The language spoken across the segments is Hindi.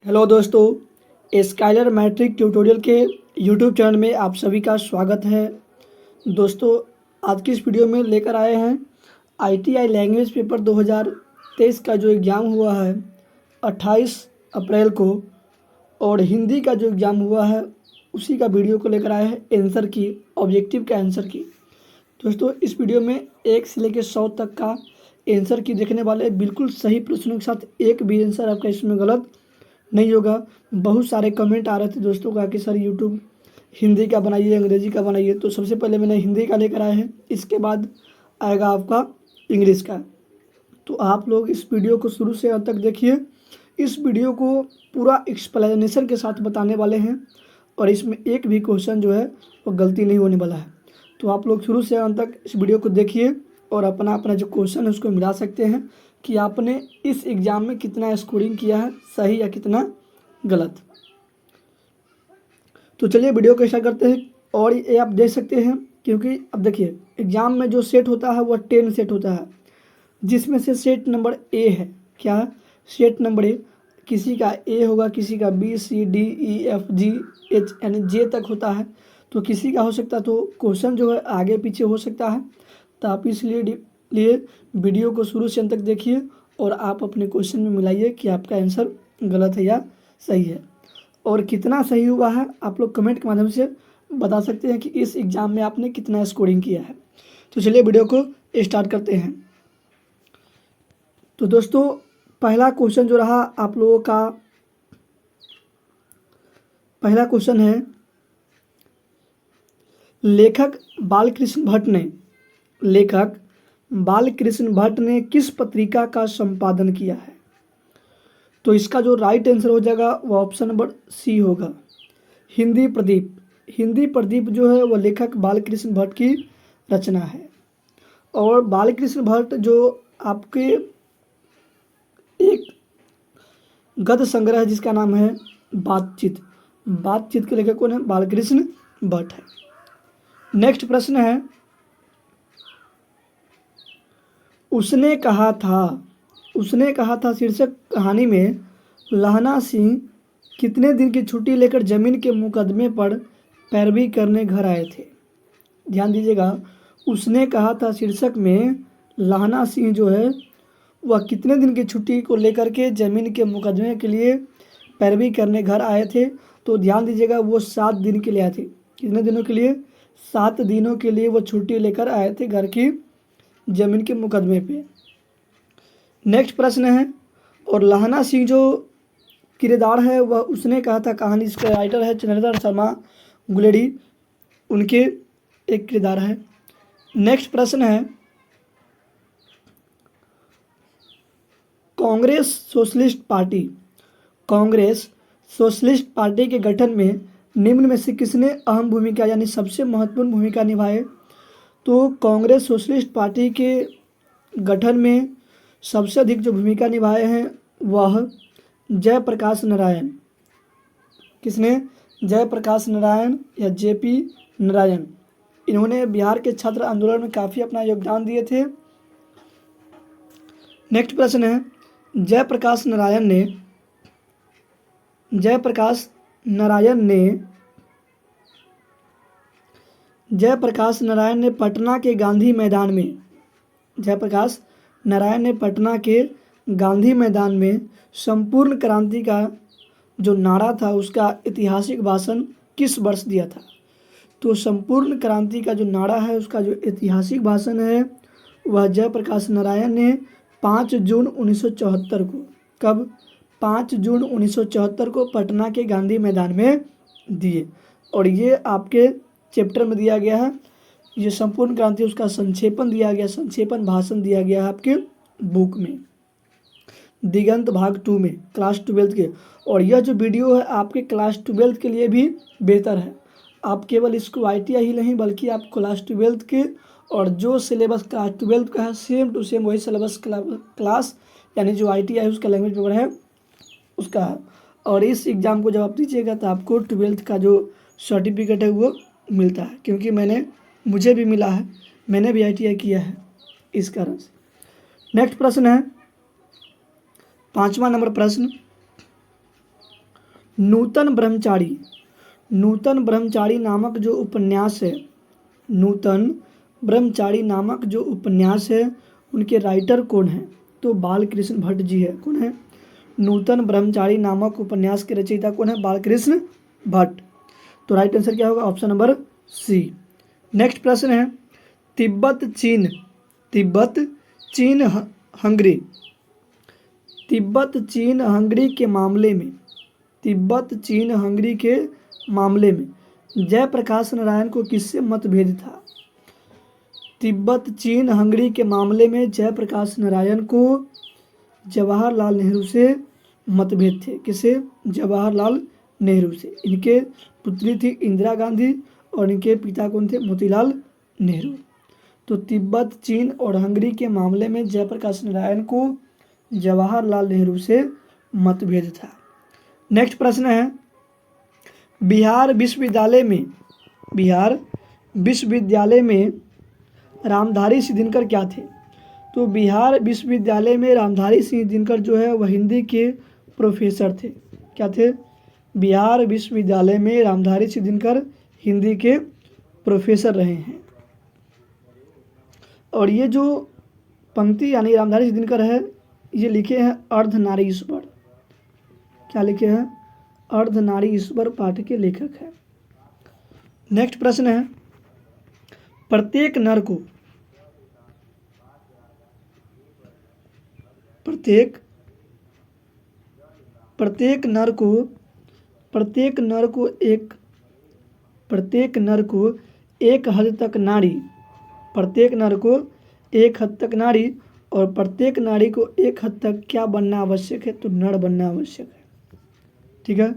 हेलो दोस्तों, स्काइलर मैट्रिक ट्यूटोरियल के यूट्यूब चैनल में आप सभी का स्वागत है। दोस्तों, आज की इस वीडियो में लेकर आए हैं आईटीआई लैंग्वेज पेपर 2023 का जो एग्ज़ाम हुआ है 28 अप्रैल को, और हिंदी का जो एग्ज़ाम हुआ है उसी का वीडियो को लेकर आए हैं आंसर की, ऑब्जेक्टिव के आंसर की। दोस्तों, इस वीडियो में 1 से लेकर 100 तक का आंसर की देखने वाले, बिल्कुल सही प्रश्नों के साथ एक भी आंसर आपका इसमें गलत नहीं होगा। बहुत सारे कमेंट आ रहे थे दोस्तों का कि सर यूट्यूब हिंदी का बनाइए, अंग्रेजी का बनाइए। तो सबसे पहले मैंने हिंदी का लेकर आए हैं, इसके बाद आएगा आपका इंग्लिश का। तो आप लोग इस वीडियो को शुरू से अंत तक देखिए। इस वीडियो को पूरा एक्सप्लेनेशन के साथ बताने वाले हैं और इसमें एक भी क्वेश्चन जो है वो गलती नहीं होने वाला है। तो आप लोग शुरू से अंत तक इस वीडियो को देखिए और अपना अपना जो क्वेश्चन है उसको मिला सकते हैं कि आपने इस एग्ज़ाम में कितना स्कोरिंग किया है, सही या कितना गलत। तो चलिए वीडियो को स्टार्ट करते हैं। और ये आप देख सकते हैं, क्योंकि अब देखिए एग्ज़ाम में जो सेट होता है वह 10 सेट होता है, जिसमें से सेट नंबर ए है। क्या है? Set number A. किसी का ए होगा, किसी का बी, सी, डी, ई, एफ, जी, एच यानी जे तक होता है। तो किसी का हो सकता है, तो क्वेश्चन जो है आगे पीछे हो सकता है। तो आप इसलिए वीडियो को शुरू से अंत तक देखिए और आप अपने क्वेश्चन में मिलाइए कि आपका आंसर गलत है या सही है। और कितना सही हुआ है आप लोग कमेंट के माध्यम से बता सकते हैं कि इस एग्ज़ाम में आपने कितना स्कोरिंग किया है। तो चलिए वीडियो को स्टार्ट करते हैं। तो दोस्तों, पहला क्वेश्चन जो रहा आप लोगों का, पहला क्वेश्चन है, लेखक बालकृष्ण भट्ट ने किस पत्रिका का संपादन किया है? तो इसका जो राइट आंसर हो जाएगा वो ऑप्शन नंबर सी होगा, हिंदी प्रदीप। हिंदी प्रदीप जो है वह लेखक बालकृष्ण भट्ट की रचना है। और बालकृष्ण भट्ट जो आपके एक गद्य संग्रह है जिसका नाम है बातचीत के लेखक कौन है? बालकृष्ण भट्ट है। नेक्स्ट प्रश्न है, उसने कहा था शीर्षक कहानी में लहना सिंह कितने दिन की छुट्टी लेकर जमीन के मुकदमे पर पैरवी करने घर आए थे? ध्यान दीजिएगा, उसने कहा था शीर्षक में लहना सिंह जो है वह कितने दिन की छुट्टी को लेकर के जमीन के मुकदमे के लिए पैरवी करने घर आए थे। तो ध्यान दीजिएगा, वो 7 दिन के लिए आए थे। कितने दिनों के लिए? 7 दिनों के लिए वो छुट्टी लेकर आए थे घर की जमीन के मुकदमे पे। नेक्स्ट प्रश्न है, और लहना सिंह जो किरदार है वह उसने कहा था कहानी, इसके राइटर है चंद्रधर शर्मा गुलेडी, उनके एक किरदार है। नेक्स्ट प्रश्न है, कांग्रेस सोशलिस्ट पार्टी के गठन में निम्न में से किसने अहम भूमिका यानी सबसे महत्वपूर्ण भूमिका निभाई? तो कांग्रेस सोशलिस्ट पार्टी के गठन में सबसे अधिक जो भूमिका निभाए हैं वह जयप्रकाश नारायण। किसने? जयप्रकाश नारायण या जेपी नारायण। इन्होंने बिहार के छात्र आंदोलन में काफ़ी अपना योगदान दिए थे। नेक्स्ट प्रश्न है, जयप्रकाश नारायण ने पटना के गांधी मैदान में संपूर्ण क्रांति का जो नारा था उसका ऐतिहासिक भाषण किस वर्ष दिया था? तो संपूर्ण क्रांति का जो नारा है उसका जो ऐतिहासिक भाषण है वह जयप्रकाश नारायण ने 5 जून 1974 को, कब? 5 जून 1974 को पटना के गांधी मैदान में दिए। और ये आपके चैप्टर में दिया गया है, ये संपूर्ण क्रांति उसका संक्षेपण भाषण दिया गया है आपके बुक में, दिगंत भाग 2 में, क्लास 12 के। और यह जो वीडियो है आपके क्लास 12 के लिए भी बेहतर है। आप केवल इसको आईटीआई ही नहीं बल्कि आप क्लास 12 के और जो सिलेबस क्लास 12 का है सेम टू सेम वही सिलेबस क्लास यानी जो आईटीआई उसका लैंग्वेज पेपर है उसका है। और इस एग्ज़ाम को जब आप दीजिएगा तो आपको 12th का जो सर्टिफिकेट है वो मिलता है, क्योंकि मुझे भी मिला है, मैंने भी आईटीआई किया है, इस कारण से। नेक्स्ट प्रश्न है 5वां नंबर प्रश्न, नूतन ब्रह्मचारी, नूतन ब्रह्मचारी नामक जो उपन्यास है, नूतन ब्रह्मचारी नामक जो उपन्यास है उनके राइटर कौन है? तो बालकृष्ण भट्ट जी है। कौन है? नूतन ब्रह्मचारी नामक उपन्यास के रचयिता कौन है? बालकृष्ण भट्ट। तो राइट आंसर क्या होगा? Option number C. नेक्स्ट प्रश्न है तिब्बत चीन, तिब्बत चीन हंगरी, तिब्बत चीन हंगरी के मामले में, तिब्बत चीन हंगरी के मामले में जयप्रकाश नारायण को किससे मतभेद था? तिब्बत चीन हंगरी के मामले में जयप्रकाश नारायण को जवाहरलाल नेहरू से मतभेद थे। किसे? जवाहरलाल नेहरू से। इनके पुत्री थी इंदिरा गांधी और इनके पिता कौन थे? मोतीलाल नेहरू। तो तिब्बत चीन और हंगरी के मामले में जयप्रकाश नारायण को जवाहरलाल नेहरू से मतभेद था। नेक्स्ट प्रश्न है बिहार विश्वविद्यालय में, बिहार विश्वविद्यालय में रामधारी सिंह दिनकर क्या थे? तो बिहार विश्वविद्यालय में रामधारी सिंह दिनकर जो है वह हिंदी के प्रोफेसर थे। क्या थे? बिहार विश्वविद्यालय में रामधारी सिंह दिनकर हिंदी के प्रोफेसर रहे हैं। और ये जो पंक्ति यानी रामधारी सिंह दिनकर है ये लिखे हैं अर्धनारीश्वर। क्या लिखे हैं? अर्धनारीश्वर पाठ के लेखक हैं। नेक्स्ट प्रश्न है प्रत्येक नर को, प्रत्येक नर को, प्रत्येक नर को एक, प्रत्येक नर को एक हद तक नारी, प्रत्येक नर को एक हद तक नारी और प्रत्येक नारी को एक हद तक क्या बनना आवश्यक है? तो नर बनना आवश्यक है। ठीक है,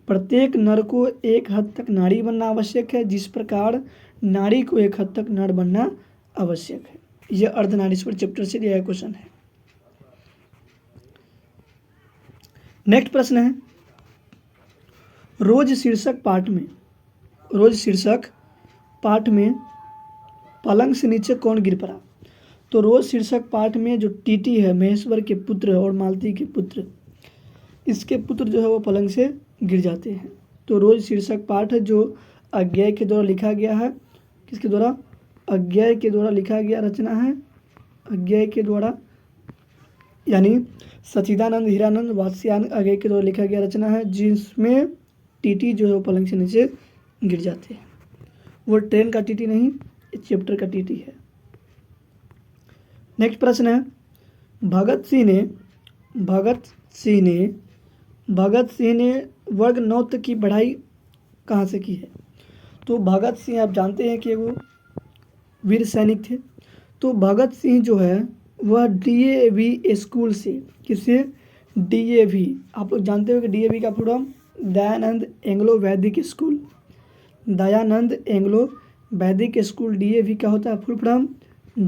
प्रत्येक नर को एक हद तक नारी बनना आवश्यक है, जिस प्रकार नारी को एक हद तक नर बनना आवश्यक है। यह अर्धनारीश्वर चैप्टर से दिया गया क्वेश्चन है। नेक्स्ट प्रश्न है रोज शीर्षक पाठ में, रोज शीर्षक पाठ में पलंग से नीचे कौन गिर पड़ा? तो रोज शीर्षक पाठ में जो टीटी है महेश्वर के पुत्र और मालती के पुत्र, इसके पुत्र जो है वो पलंग से गिर जाते हैं। तो रोज शीर्षक पाठ जो अज्ञेय के द्वारा लिखा गया है, किसके द्वारा? अज्ञेय के द्वारा लिखा गया रचना है, अज्ञेय के द्वारा यानी सच्चिदानंद हीरानंद वात्स्यायन अज्ञेय के द्वारा लिखा गया रचना है, जिसमें टीटी जो है वो पलंग से नीचे गिर जाते हैं। वो ट्रेन का टीटी नहीं, इस चैप्टर का टीटी है। नेक्स्ट प्रश्न है भगत सिंह ने वर्ग 9 तक की पढ़ाई कहाँ से की है? तो भगत सिंह आप जानते हैं कि वो वीर सैनिक थे। तो भगत सिंह जो है वह DAV स्कूल से, किससे? DAV। आप लोग जानते हो कि DAV का पूरा दयानंद एंग्लो वैदिक स्कूल, दयानंद एंग्लो वैदिक स्कूल DAV का होता है फुल फॉर्म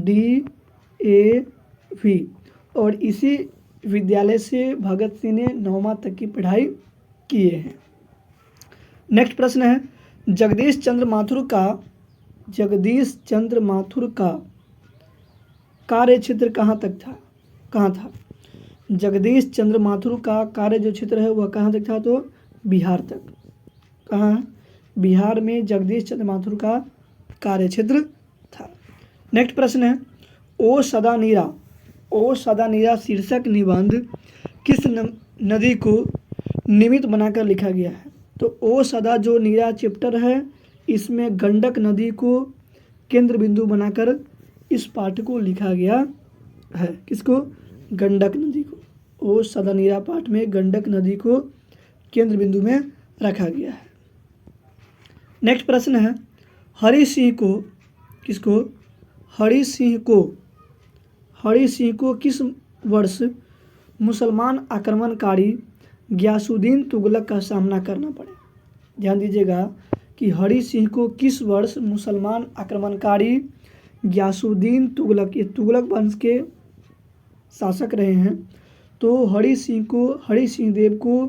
DAV। और इसी विद्यालय से भगत सिंह ने 9वीं तक की पढ़ाई किए हैं। नेक्स्ट प्रश्न है जगदीश चंद्र माथुर का कार्य क्षेत्र कहाँ था? जगदीश चंद्र माथुर का कार्य जो क्षेत्र है वह कहाँ तक था? तो बिहार तक। कहाँ? बिहार में जगदीश चंद्र माथुर का कार्य क्षेत्र था। नेक्स्ट प्रश्न है ओ सदा नीरा शीर्षक निबंध किस नदी को निमित्त बनाकर लिखा गया है? तो ओ सदा जो नीरा चैप्टर है इसमें गंडक नदी को केंद्र बिंदु बनाकर इस पाठ को लिखा गया है। किसको? गंडक नदी को। ओ सदा नीरा पाठ में गंडक नदी को केंद्र बिंदु में रखा गया है। नेक्स्ट प्रश्न है हरि सिंह को किस वर्ष मुसलमान आक्रमणकारी गयासुद्दीन तुगलक का सामना करना पड़ा? ध्यान दीजिएगा कि हरि सिंह को किस वर्ष मुसलमान आक्रमणकारी गयासुद्दीन तुगलक, ये तुगलक वंश के शासक रहे हैं, तो हरि सिंह देव को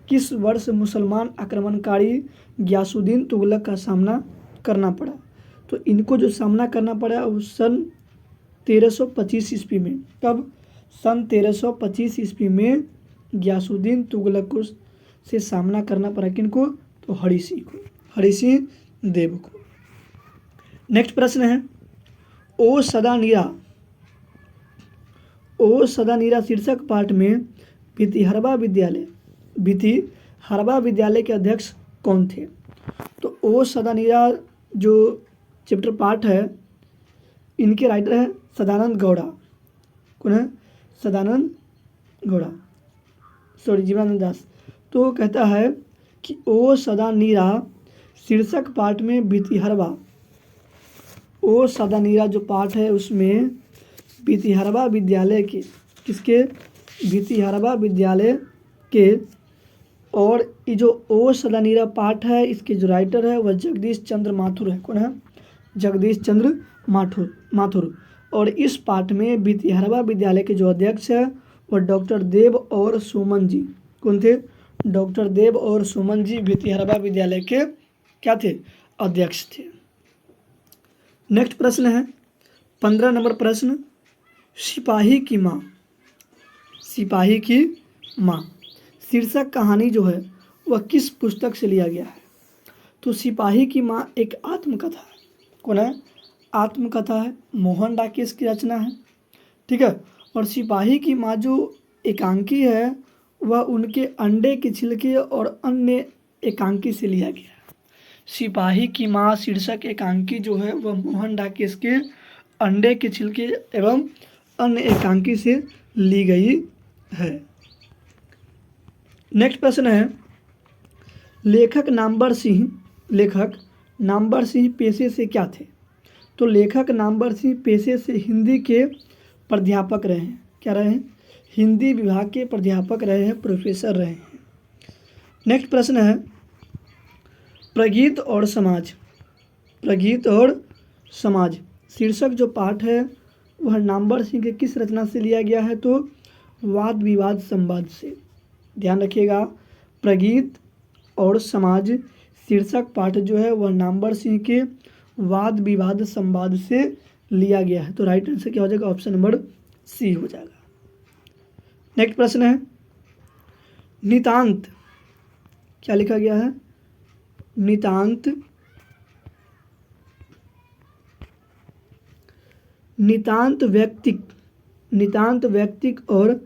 किस वर्ष मुसलमान आक्रमणकारी गयासुद्दीन तुगलक का सामना करना पड़ा? तो इनको जो सामना करना पड़ा वो सन 1325 ईस्वी में। कब? सन 1325 ईस्वी में गयासुद्दीन तुगलक को से सामना करना पड़ा। किनको? तो हरि सिंह को, हरि सिंह देव को। नेक्स्ट प्रश्न है, ओ सदा नीरा शीर्षक पाठ में भितिहरवा विद्यालय के अध्यक्ष कौन थे? तो ओ सदा नीरा जो चैप्टर पाठ है, इनके राइटर है सदानंद गौड़ा। कौन है? सदानंद गौड़ा, सॉरी जीवनानंद दास। तो कहता है कि ओ सदा नीरा शीर्षक पाठ में भितिहरवा, ओ सदा नीरा जो पाठ है उसमें भितिहरवा विद्यालय के, किसके? भितिहरवा विद्यालय के। और ये जो ओ सदा नीरा पाठ है, इसके जो राइटर है वह जगदीश चंद्र माथुर है। कौन है? जगदीश चंद्र माथुर। और इस पाठ में भितिहरवा विद्यालय के जो अध्यक्ष है वह डॉक्टर देव और सुमन जी। कौन थे? डॉक्टर देव और सुमन जी भितिहरवा विद्यालय के क्या थे? अध्यक्ष थे। नेक्स्ट प्रश्न है 15 नंबर प्रश्न, सिपाही की माँ शीर्षक कहानी जो है वह किस पुस्तक से लिया गया है? तो सिपाही की माँ एक आत्मकथा है। कौन है? आत्मकथा है, मोहन डाकेश की रचना है। ठीक है। और सिपाही की माँ जो एकांकी है वह उनके अंडे के छिलके और अन्य एकांकी से लिया गया है। सिपाही की माँ शीर्षक एकांकी जो है वह मोहन डाकेश के अंडे के छिलके एवं अन्य एकांकी से ली गई है। नेक्स्ट प्रश्न है, लेखक नामवर सिंह पेशे से क्या थे? तो लेखक नामवर सिंह पेशे से हिंदी के प्राध्यापक रहे हैं। क्या रहे हैं? हिंदी विभाग के प्राध्यापक रहे हैं, प्रोफेसर रहे हैं। नेक्स्ट प्रश्न है, प्रगीत और समाज शीर्षक जो पाठ है वह नामवर सिंह के किस रचना से लिया गया है? तो वाद विवाद संवाद से। ध्यान रखिएगा, प्रगीत और समाज शीर्षक पाठ जो है वह नामवर सिंह के वाद विवाद संवाद से लिया गया है। तो राइट आंसर क्या हो जाएगा? ऑप्शन नंबर सी हो जाएगा। नेक्स्ट प्रश्न है, नितांत क्या लिखा गया है? नितांत व्यक्तिक और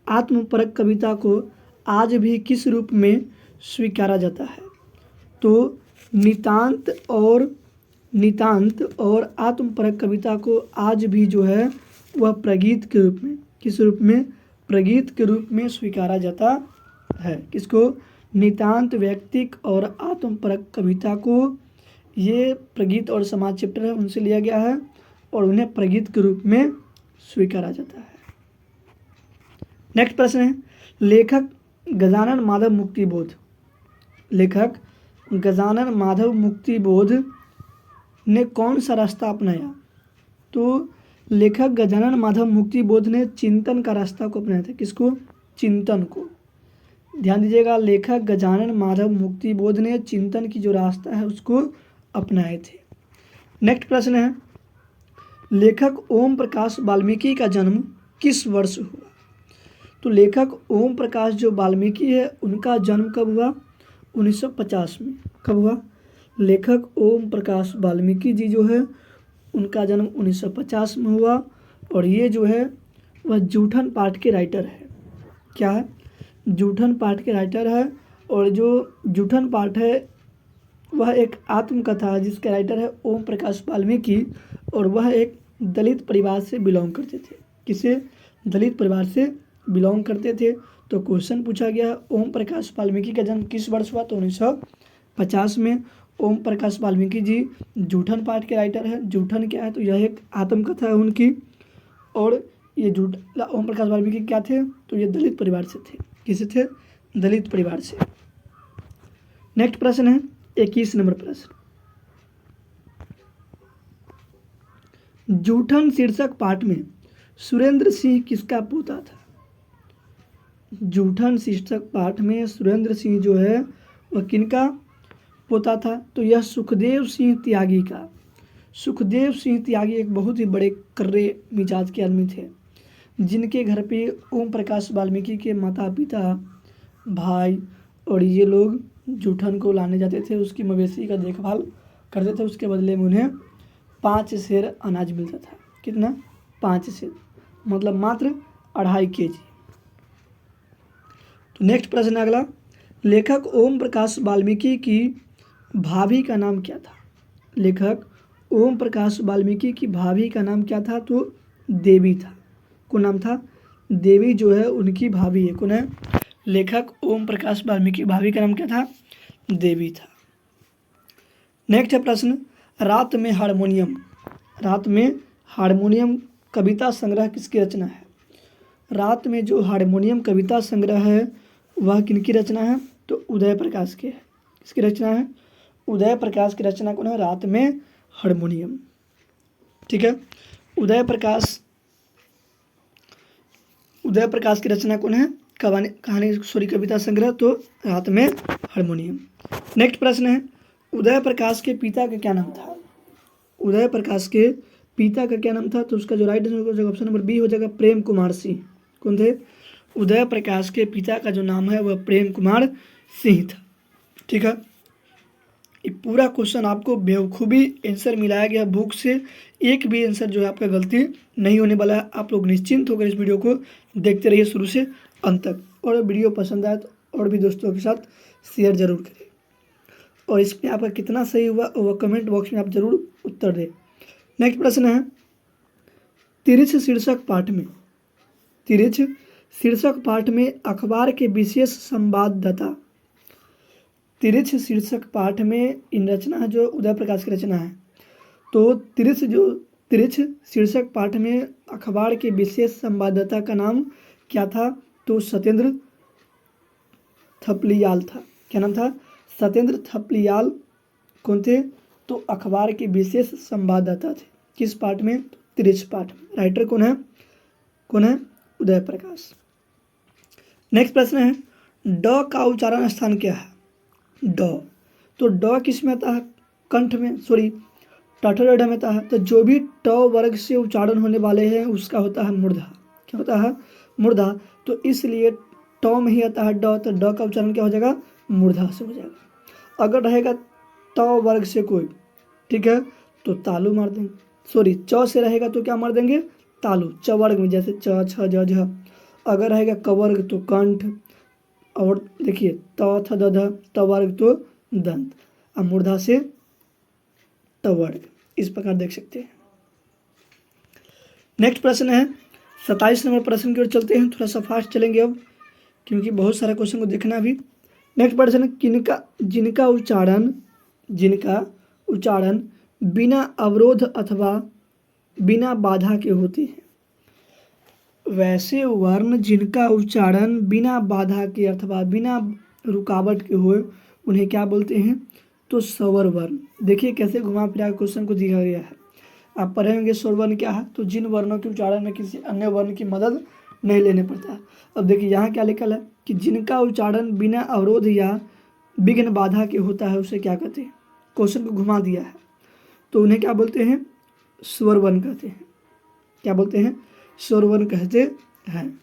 आत्मपरक कविता को आज भी किस रूप में स्वीकारा जाता है? तो नितांत और आत्मपरक कविता को आज भी जो है वह प्रगीत के रूप में, किस रूप में? प्रगीत के रूप में स्वीकारा जाता है। किसको? नितांत व्यक्तिक और आत्मपरक कविता को, ये प्रगीत और समाज चैप्टर है उनसे लिया गया है और उन्हें प्रगीत के रूप में स्वीकारा जाता है। नेक्स्ट प्रश्न है, लेखक गजानन माधव मुक्तिबोध ने कौन सा रास्ता अपनाया? तो लेखक गजानन माधव मुक्तिबोध ने चिंतन का रास्ता को अपनाया था। किसको? चिंतन को। ध्यान दीजिएगा, लेखक गजानन माधव मुक्तिबोध ने चिंतन की जो रास्ता है उसको अपनाए थे। नेक्स्ट प्रश्न है, लेखक ओम प्रकाश वाल्मीकि का जन्म किस वर्ष हुआ? तो लेखक ओम प्रकाश जो वाल्मीकि है उनका जन्म कब हुआ? 1950 में। कब हुआ? लेखक ओम प्रकाश वाल्मीकि जी जो है उनका जन्म 1950 में हुआ। और ये जो है वह जूठन पाठ के राइटर है। क्या है? जूठन पाठ के राइटर है। और जो जूठन पाठ है वह एक आत्मकथा है जिसके राइटर है ओम प्रकाश वाल्मीकि, और वह एक दलित परिवार से बिलोंग करते थे। किसे? दलित परिवार से बिलोंग करते थे। तो क्वेश्चन पूछा गया, ओम प्रकाश वाल्मीकि का जन्म किस वर्ष हुआ? तो 1950 में। ओम प्रकाश वाल्मीकि जी जूठन पाठ के राइटर हैं। जूठन क्या है? तो यह एक आत्मकथा है उनकी। और ये ओम प्रकाश वाल्मीकि क्या थे? तो ये दलित परिवार से थे। किसे थे? दलित परिवार से। नेक्स्ट प्रश्न है 21 नंबर प्रश्न, जूठन शीर्षक पाठ में सुरेंद्र सिंह किसका पोता था? जूठन शीर्षक पाठ में सुरेंद्र सिंह जो है वह किनका पोता था? तो यह सुखदेव सिंह त्यागी का। सुखदेव सिंह त्यागी एक बहुत ही बड़े कर्रे मिजाज के आदमी थे, जिनके घर पे ओम प्रकाश वाल्मीकि के माता पिता, भाई और ये लोग जूठन को लाने जाते थे, उसकी मवेशी का देखभाल करते थे, उसके बदले में उन्हें 5 सेर अनाज मिलता था। कितना? 5 सेर, मतलब मात्र 2.5 kg। तो नेक्स्ट प्रश्न अगला, लेखक ओम प्रकाश वाल्मीकि की भाभी का नाम क्या था? लेखक ओम प्रकाश वाल्मीकि की भाभी का नाम क्या था? तो देवी था। कौन नाम था? देवी जो है उनकी भाभी है। कौन है? लेखक ओम प्रकाश वाल्मीकि भाभी का नाम क्या था? देवी था। नेक्स्ट है प्रश्न, रात में हारमोनियम। रात में हारमोनियम कविता संग्रह किसकी रचना है? रात में जो हारमोनियम कविता संग्रह है वह किनकी रचना है? तो उदय प्रकाश की है। किसकी रचना है? उदय प्रकाश की रचना कौन है? रात में हारमोनियम। ठीक है, उदय प्रकाश की रचना कौन है? कविता संग्रह, तो रात में हारमोनियम। नेक्स्ट प्रश्न है, उदय प्रकाश के पिता का क्या नाम था? उदय प्रकाश के पिता का क्या नाम था? तो उसका जो राइट आंसर हो जाएगा ऑप्शन नंबर बी हो जाएगा, प्रेम कुमार सिंह। कौन थे? उदय प्रकाश के पिता का जो नाम है वह प्रेम कुमार सिंह था। ठीक है, ये पूरा क्वेश्चन आपको बेवकूफ़ी आंसर मिलाया गया बुक से, एक भी आंसर जो है आपका गलती नहीं होने वाला है। आप लोग निश्चिंत होकर इस वीडियो को देखते रहिए शुरू से अंत तक, और वीडियो पसंद आए तो और भी दोस्तों के साथ शेयर जरूर करें, और इसमें आपका कितना सही हुआ वह कमेंट बॉक्स में आप जरूर उत्तर दें। नेक्स्ट प्रश्न है, तिरछ शीर्षक पाठ में, तिरछ शीर्षक पाठ में अखबार के विशेष संवाददाता। तिरछ शीर्षक पाठ में इन रचना जो उदय प्रकाश की रचना है, तो तिरछ शीर्षक पाठ में अखबार के विशेष संवाददाता का नाम क्या था? तो सत्येंद्र थपलियाल था। क्या नाम था? सत्येंद्र थपलियाल। कौन थे? तो अखबार के विशेष संवाददाता थे। किस पाठ में? तो तिरछ पाठ में। राइटर कौन है? कौन है? उदय प्रकाश। नेक्स्ट प्रश्न है, ड का उच्चारण स्थान क्या है? ड, तो ड किस में आता है? कंठ में, सॉरी टठर में आता है। तो जो भी ट वर्ग से उच्चारण होने वाले हैं उसका होता है मूर्धा। क्या होता है? मूर्धा। तो इसलिए ट में ही आता है ड, तो ड का उच्चारण क्या हो जाएगा? मूर्धा से हो जाएगा। अगर रहेगा त वर्ग से कोई, ठीक है, तो तालु मार देंगे, सॉरी च से रहेगा तो क्या मार देंगे? तालु। च वर्ग में जैसे च, छ, ज, झ। अगर रहेगा क वर्ग तो कंठ, और देखिए त, थ, द, ध, त वर्ग तो दंत, अब मूर्धा से त वर्ग। इस प्रकार देख सकते हैं। नेक्स्ट प्रश्न है 27 नंबर प्रश्न की ओर चलते हैं। थोड़ा सा फास्ट चलेंगे अब, क्योंकि बहुत सारा क्वेश्चन को देखना भी। नेक्स्ट प्रश्न, जिनका उच्चारण बिना अवरोध अथवा बिना बाधा के होते हैं। वैसे वर्ण जिनका उच्चारण बिना बाधा के अथवा बिना रुकावट के हो उन्हें क्या बोलते हैं? तो स्वर वर्ण। देखिए कैसे घुमा फिरा क्वेश्चन को दिया गया है। आप पढ़ेंगे स्वर वर्ण क्या है, तो जिन वर्णों के उच्चारण में किसी अन्य वर्ण की मदद नहीं लेने पड़ता है। अब देखिए यहाँ क्या लिखा है कि जिनका उच्चारण बिना अवरोध या विघ्न बाधा के होता है उसे क्या कहते हैं? क्वेश्चन को घुमा दिया है, तो उन्हें क्या बोलते हैं? स्वर वर्ण कहते हैं। क्या बोलते हैं? स्वर वर्ण कहते हैं।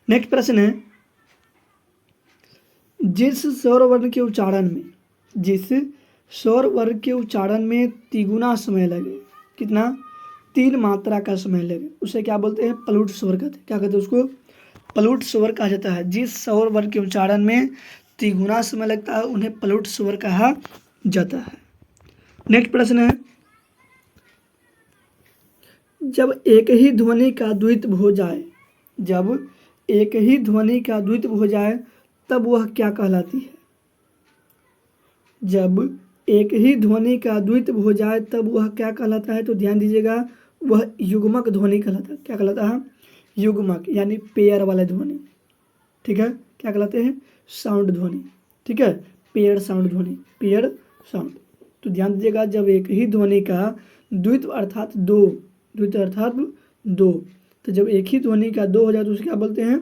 नेक्स्ट प्रश्न है, जिस स्वर वर्ण के उच्चारण में तिगुना समय लगे, कितना? 3 मात्रा का समय लगे, उसे क्या बोलते हैं? प्लूट स्वर कहते हैं। क्या कहते हैं उसको? प्लूट स्वर कहा जाता है। जिस स्वर वर्ण के उच्चारण में तिगुना समय लगता है उन्हें प्लूट स्वर कहा जाता है। नेक्स्ट प्रश्न है, जब एक ही ध्वनि का द्वित्व हो जाए तब वह क्या कहलाती है? जब एक ही ध्वनि का द्वित्व हो जाए तब वह क्या कहलाता है? तो ध्यान दीजिएगा, वह युग्मक ध्वनि कहलाता है। क्या कहलाता है? युग्मक, यानी पेयर वाला ध्वनि। ठीक है, क्या कहलाते हैं? साउंड ध्वनि। ठीक है, पेयर साउंड ध्वनि, पेयर साउंड। तो ध्यान दीजिएगा, जब एक ही ध्वनि का द्वित्व अर्थात दो, तो जब एक ही ध्वनि का 2 हो जाए तो उसे क्या बोलते हैं?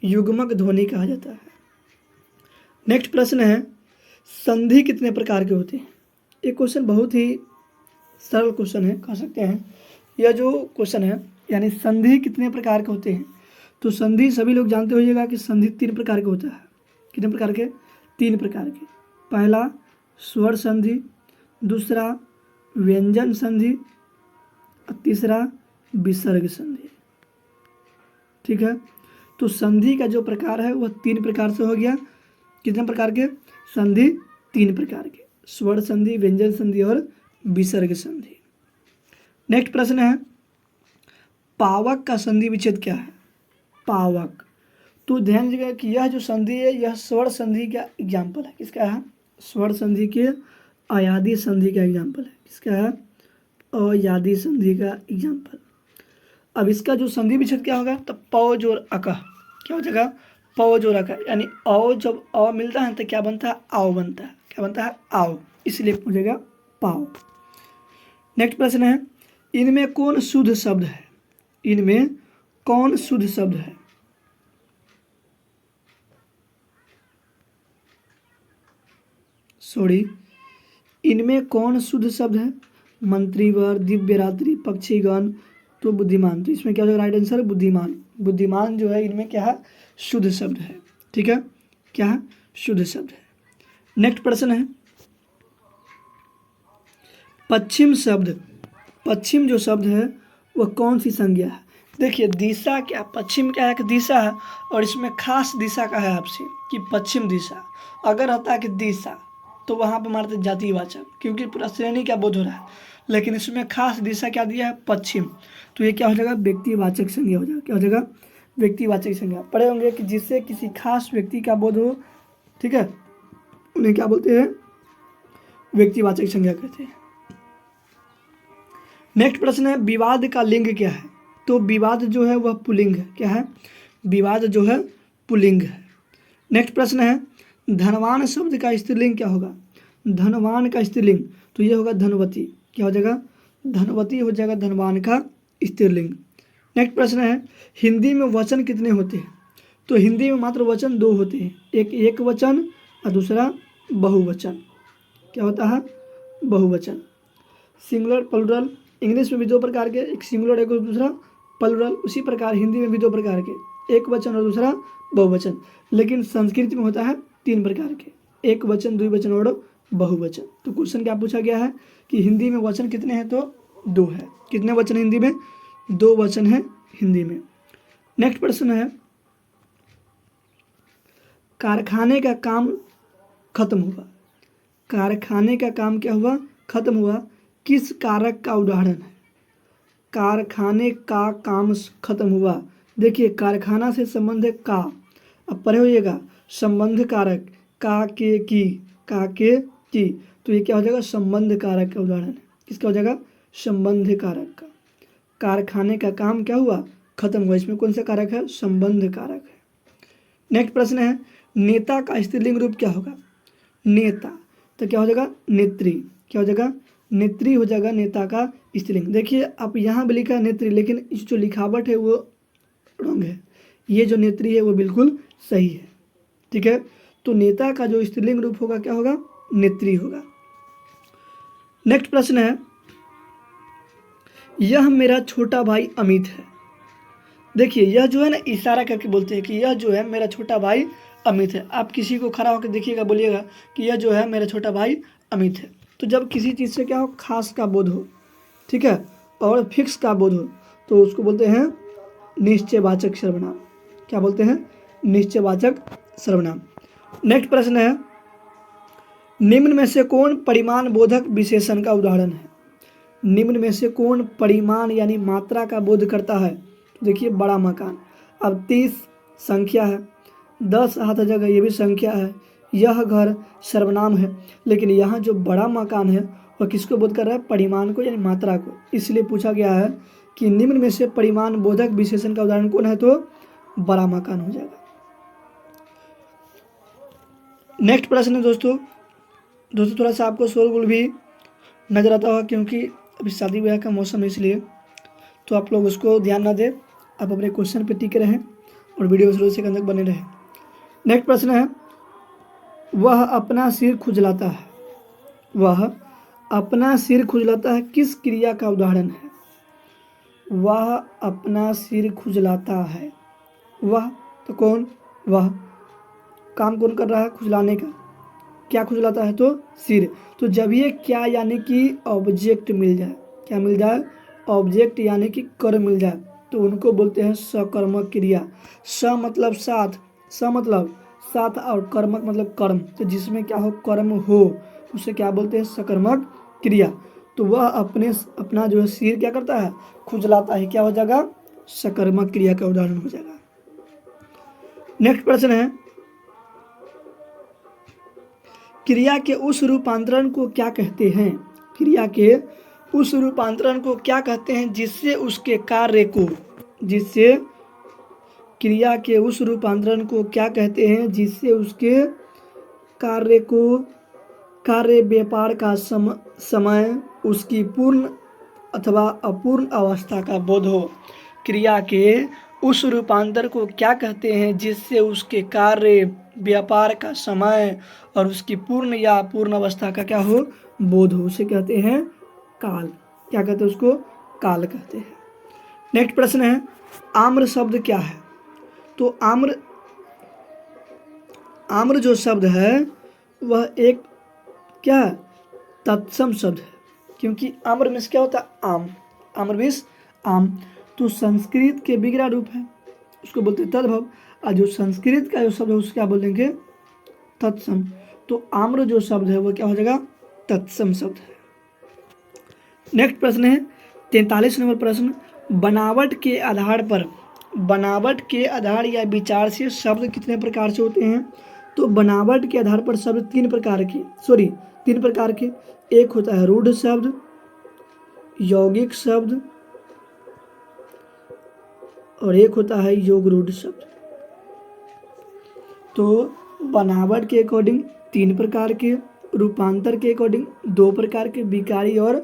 युग्मक ध्वनि कहा जाता है। नेक्स्ट प्रश्न है, संधि कितने प्रकार के होते हैं? एक क्वेश्चन बहुत ही सरल क्वेश्चन है, कह सकते हैं। यह जो क्वेश्चन है, यानी संधि कितने प्रकार के होते हैं, तो संधि सभी लोग जानते होइएगा कि संधि 3 प्रकार के होता है। कितने प्रकार के? 3 प्रकार के। पहला स्वर संधि, दूसरा व्यंजन संधि और तीसरा विसर्ग संधि। ठीक है, तो संधि का जो प्रकार है वह 3 प्रकार से हो गया। कितने प्रकार के? संधि 3 प्रकार के, स्वर संधि, व्यंजन संधि और विसर्ग संधि। नेक्स्ट प्रश्न है, पावक का संधि विच्छेद क्या है? पावक, तो ध्यान दीजिएगा कि यह जो संधि है यह स्वर संधि का एग्जाम्पल है। किसका है? स्वर संधि के अयादी संधि का एग्जाम्पल है। किसका है? अयादी संधि का एग्जाम्पल। अब इसका जो संधि विच्छेद क्या होगा? तो प जोड़ अका, क्या हो जाएगा? प जोड़ अका, यानी औ जब अ मिलता है तो क्या बनता है? आओ बनता है। क्या बनता है? आओ, इसलिए पूछेगा पाओ। नेक्स्ट प्रश्न है, इनमें कौन शुद्ध शब्द है? इनमें कौन शुद्ध शब्द है? सॉरी, इनमें कौन शुद्ध शब्द है? मंत्रीवर, दिव्य रात्रि, पक्षीगण, तो बुद्धिमान। तो इसमें क्या हो जाएगा? राइट आंसर बुद्धिमान। बुद्धिमान जो है इनमें क्या है? शुद्ध शब्द है। ठीक है, क्या है? शुद्ध शब्द है। नेक्स्ट प्रश्न है, पश्चिम शब्द, पश्चिम जो शब्द है वह कौन सी संज्ञा है? देखिए दिशा क्या, पश्चिम क्या है कि दिशा है, और इसमें खास दिशा का है आपसे कि पश्चिम दिशा। अगर रहता है कि दिशा तो वहाँ पर मारते जातिवाचक, क्योंकि पूरा श्रेणी क्या बोध हो रहा है, लेकिन इसमें खास दिशा क्या दिया है? पश्चिम। तो ये क्या हो जाएगा? व्यक्तिवाचक संज्ञा हो जाएगा। क्या हो जाएगा? व्यक्तिवाचक संज्ञा। पढ़े होंगे कि जिससे किसी खास व्यक्ति का बोध हो, ठीक है, उन्हें क्या बोलते हैं? व्यक्तिवाचक संज्ञा कहते हैं। नेक्स्ट प्रश्न है, विवाद का लिंग क्या है? तो विवाद जो है वह पुल्लिंग है। क्या है? विवाद जो है पुल्लिंग है। नेक्स्ट प्रश्न है, धनवान शब्द का स्त्रीलिंग क्या होगा? धनवान का स्त्रीलिंग तो ये होगा धनवती। क्या हो जाएगा? धनवती हो जाएगा धनवान का स्त्रीलिंग। नेक्स्ट प्रश्न है, हिंदी में वचन कितने होते हैं? तो हिंदी में मात्र वचन 2 होते हैं, एक वचन और दूसरा बहुवचन। क्या होता है? बहुवचन। Singular, plural. इंग्लिश में भी 2 प्रकार के, एक सिंगुलर एक दूसरा प्लूरल। उसी प्रकार हिंदी में भी 2 प्रकार के, एक वचन और दूसरा बहुवचन। लेकिन संस्कृत में होता है 3 प्रकार के, एक वचन, द्विवचन और बहुवचन। तो क्वेश्चन क्या पूछा गया है कि हिंदी में वचन कितने हैं? तो 2 है। कितने वचन हिंदी में? 2 वचन है हिंदी में। नेक्स्ट प्रश्न है, कारखाने का काम खत्म हुआ। कारखाने का काम क्या हुआ? खत्म हुआ। किस कारक का उदाहरण है? कारखाने का काम खत्म हुआ। देखिए कारखाना से संबंध है का, अब पढ़े होइएगा संबंध कारक, का के की, का के की, तो ये क्या हो जाएगा? संबंध कारक का उदाहरण है। किसका हो जाएगा? संबंध कारक का। कारखाने का काम क्या हुआ? खत्म हुआ। इसमें कौन सा कारक है? संबंध कारक है। नेक्स्ट प्रश्न है, नेता का स्त्रीलिंग रूप क्या होगा? नेता, तो क्या हो जाएगा? नेत्री। क्या हो जाएगा? नेत्री हो जाएगा नेता का स्त्रीलिंग। देखिए आप यहाँ भी लिखा है नेत्री, लेकिन इस जो लिखावट है वो रॉन्ग है। ये जो नेत्री है वो बिल्कुल सही है। ठीक है, तो नेता का जो स्त्रीलिंग रूप होगा क्या होगा? नेत्री होगा। नेक्स्ट प्रश्न है, यह मेरा छोटा भाई अमित है। देखिए यह जो है ना इशारा करके बोलते हैं कि यह जो है मेरा छोटा भाई अमित है। आप किसी को खड़ा होकर देखिएगा, बोलिएगा कि यह जो है मेरा छोटा भाई अमित है। तो जब किसी चीज़ से क्या हो? खास का बोध हो, ठीक है, और फिक्स का बोध हो, तो उसको बोलते हैं निश्चयवाचक सर्वनाम। क्या बोलते हैं? निश्चयवाचक सर्वनाम। नेक्स्ट प्रश्न है, निम्न में से कौन परिमाण बोधक विशेषण का उदाहरण है? निम्न में से कौन परिमाण यानी मात्रा का बोध करता है? देखिए बड़ा मकान। अब 30 संख्या है, 10 हाथ जगह ये भी संख्या है, यह घर सर्वनाम है, लेकिन यहाँ जो बड़ा मकान है वह किसको बोध कर रहा है? परिमाण को यानी मात्रा को। इसलिए पूछा गया है कि निम्न में से परिमाण बोधक विशेषण का उदाहरण कौन है? तो बड़ा मकान हो जाएगा। नेक्स्ट प्रश्न है दोस्तों थोड़ा सा आपको शोरगुल भी नजर आता होगा क्योंकि अभी शादी ब्याह का मौसम है, इसलिए तो आप लोग उसको ध्यान ना दें, आप अपने क्वेश्चन पे टिके रहें और वीडियो शुरू से अंत तक बने रहें। नेक्स्ट प्रश्न है, वह अपना सिर खुजलाता है। वह अपना सिर खुजलाता है किस क्रिया का उदाहरण है? वह अपना सिर खुजलाता है, वह तो कौन? वह काम कौन कर रहा है? खुजलाने का। क्या खुजलाता है? तो सिर। तो जब ये क्या यानी कि ऑब्जेक्ट मिल जाए, क्या मिल जाए? ऑब्जेक्ट यानी कि कर्म मिल जाए, तो उनको बोलते हैं सकर्मक क्रिया। स मतलब साथ, स मतलब साथ और कर्मक मतलब कर्म, तो जिसमें क्या हो? कर्म हो, उसे क्या बोलते हैं? सकर्मक क्रिया। तो वह अपना जो है सिर क्या करता है? खुजलाता है। क्या हो जाएगा? सकर्मक क्रिया का उदाहरण हो जाएगा। नेक्स्ट प्रश्न है, क्रिया के उस रूपांतरण को क्या कहते हैं? क्रिया के उस रूपांतरण को क्या कहते हैं जिससे उसके कार्य को, जिससे क्रिया के उस रूपांतरण को क्या कहते हैं जिससे उसके कार्य को, कार्य व्यापार का समय उसकी पूर्ण अथवा अपूर्ण अवस्था का बोध हो। क्रिया के उस रूपांतर को क्या कहते हैं जिससे उसके कार्य व्यापार का समय और उसकी पूर्ण या अपूर्ण अवस्था का क्या हो? बोध हो। उसे कहते हैं काल। क्या कहते हैं? उसको काल कहते हैं। नेक्स्ट प्रश्न है, आम्र शब्द क्या है? तो आम्र, आम्र जो शब्द है वह एक क्या है? तत्सम शब्द है, क्योंकि आम्र मीन्स क्या होता है? आम। आम्र मीन्स आम। तो संस्कृत के विग्रह रूप है, उसको बोलते हैं तद्भव। और जो संस्कृत का जो शब्द है उसको क्या बोलेंगे? तत्सम। तो आम्र जो शब्द है वो क्या हो जाएगा? तत्सम शब्द है। नेक्स्ट प्रश्न है 43 नंबर प्रश्न, बनावट के आधार पर, बनावट के आधार या विचार से शब्द कितने प्रकार से होते हैं? तो बनावट के आधार पर शब्द तीन प्रकार के, एक होता है रूढ़ शब्द, यौगिक शब्द और एक होता है योग रूढ़ शब्द। तो बनावट के अकॉर्डिंग तीन प्रकार के, रूपांतर के अकॉर्डिंग दो प्रकार के, विकारी और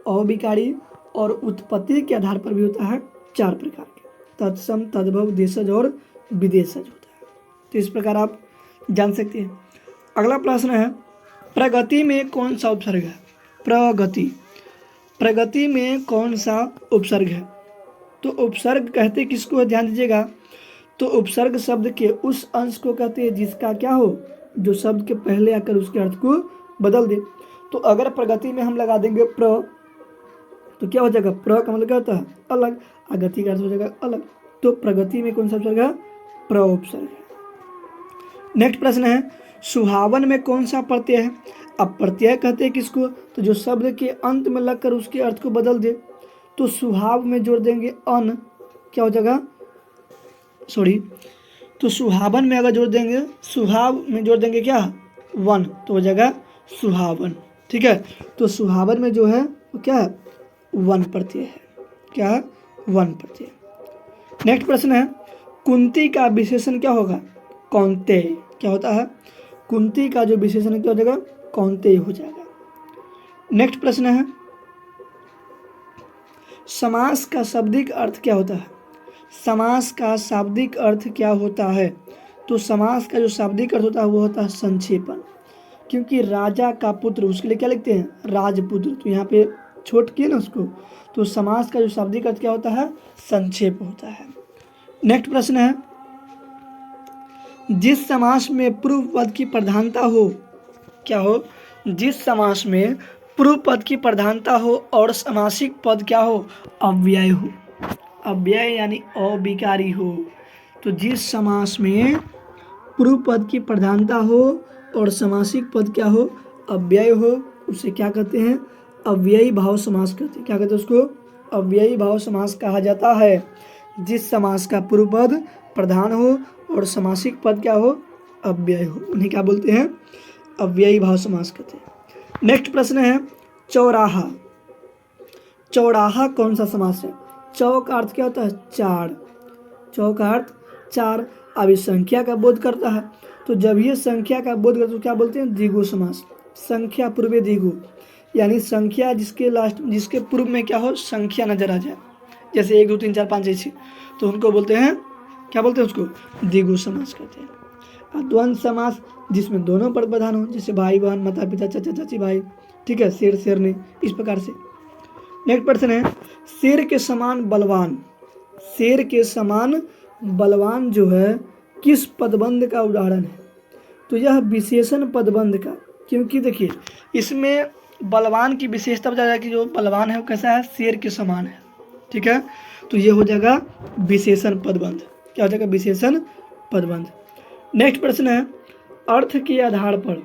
अविकारी, और उत्पत्ति के आधार पर भी होता है चार प्रकार के, तत्सम, तद्भव, देशज और विदेशज होता है। तो इस प्रकार आप जान सकते हैं। अगला प्रश्न है, प्रगति में कौन सा उपसर्ग है? प्रगति, प्रगति में कौन सा उपसर्ग है? तो उपसर्ग कहते किसको है? ध्यान दीजिएगा। तो उपसर्ग शब्द के उस अंश को कहते हैं जिसका क्या हो? जो शब्द के पहले आकर उसके अर्थ को बदल दे। तो अगर प्रगति में हम लगा देंगे प्र, तो क्या हो जाएगा? प्र का मतलब क्या होता है? अलग, अगति का अर्थ हो जाएगा अलग। तो प्रगति में कौन सा उपसर्ग है? प्र उपसर्ग है। नेक्स्ट प्रश्न है, सुहावन में कौन सा प्रत्यय है? अब प्रत्यय कहते हैं किसको? तो जो शब्द के अंत में लगकर उसके अर्थ को बदल दे। तो सुहाव में जोड़ देंगे अन, क्या हो जाएगा? तो सुहावन में अगर जोड़ देंगे, सुहाव में जोड़ देंगे क्या? वन, तो हो जाएगा सुहावन। ठीक है, तो सुहावन में जो है वो क्या है? वन प्रत्यय है। क्या है? वन प्रत्यय। नेक्स्ट प्रश्न है, कुंती का विशेषण क्या होगा? कौन्तेय। क्या होता है? कुंती का जो विशेषण है क्या हो जाएगा? कौन्तेय हो जाएगा। नेक्स्ट प्रश्न है, समास का शाब्दिक अर्थ क्या होता है? समास का शाब्दिक अर्थ क्या होता है? तो समास का जो शाब्दिक अर्थ होता है वो होता है संक्षेपण, क्योंकि राजा का पुत्र, उसके लिए क्या लिखते हैं? राजपुत्र। तो यहाँ पे छोट किए ना उसको। तो समास का जो शाब्दिक अर्थ क्या होता है? संक्षेप होता है। नेक्स्ट प्रश्न है, जिस समास में पूर्व पद की प्रधानता हो, क्या हो? जिस समास में पूर्व पद की प्रधानता हो और समासिक पद क्या हो? अव्यय हो। अव्यय यानी अविकारी हो। तो जिस समास में पूर्व पद की प्रधानता हो और समासिक पद क्या हो? अव्यय हो, उसे क्या कहते हैं? अव्ययी भाव समास कहते हैं। क्या कहते हैं उसको? अव्ययी भाव समास कहा जाता है। जिस समास का पूर्व पद प्रधान हो और समासिक पद क्या हो? अव्यय हो, उन्हें क्या बोलते हैं? अव्ययी भाव समास कहते हैं। नेक्स्ट प्रश्न है, चौराहा। चौराहा कौन सा समास है? चौ का अर्थ क्या होता है? चार। चौ का अर्थ चार। अब इस संख्या का बोध करता है, तो जब ये संख्या का बोध करता है तो क्या बोलते हैं? द्विगु समास। संख्या पूर्वे द्विगु, यानी संख्या जिसके लास्ट, जिसके पूर्व में क्या हो? संख्या नजर आ जाए, जैसे 1 2 3 4 5 6 7, तो उनको बोलते हैं, क्या बोलते हैं उसको? द्विगु समास कहते हैं। और द्वंद्व समास जिसमें दोनों पद प्रधान हो, जैसे भाई बहन, माता पिता, चाचा चाची, भाई, ठीक है, शेर शेरनी, इस प्रकार से। नेक्स्ट प्रश्न है, शेर के समान बलवान। शेर के समान बलवान जो है किस पदबंध का उदाहरण है? तो यह विशेषण पदबंध का, क्योंकि देखिए इसमें बलवान की विशेषता बताया कि जो बलवान है वो कैसा है, शेर के समान है। ठीक है, तो ये हो जाएगा विशेषण पदबंध। क्या हो जाएगा, विशेषण पदबंध। नेक्स्ट प्रश्न है, अर्थ के आधार पर,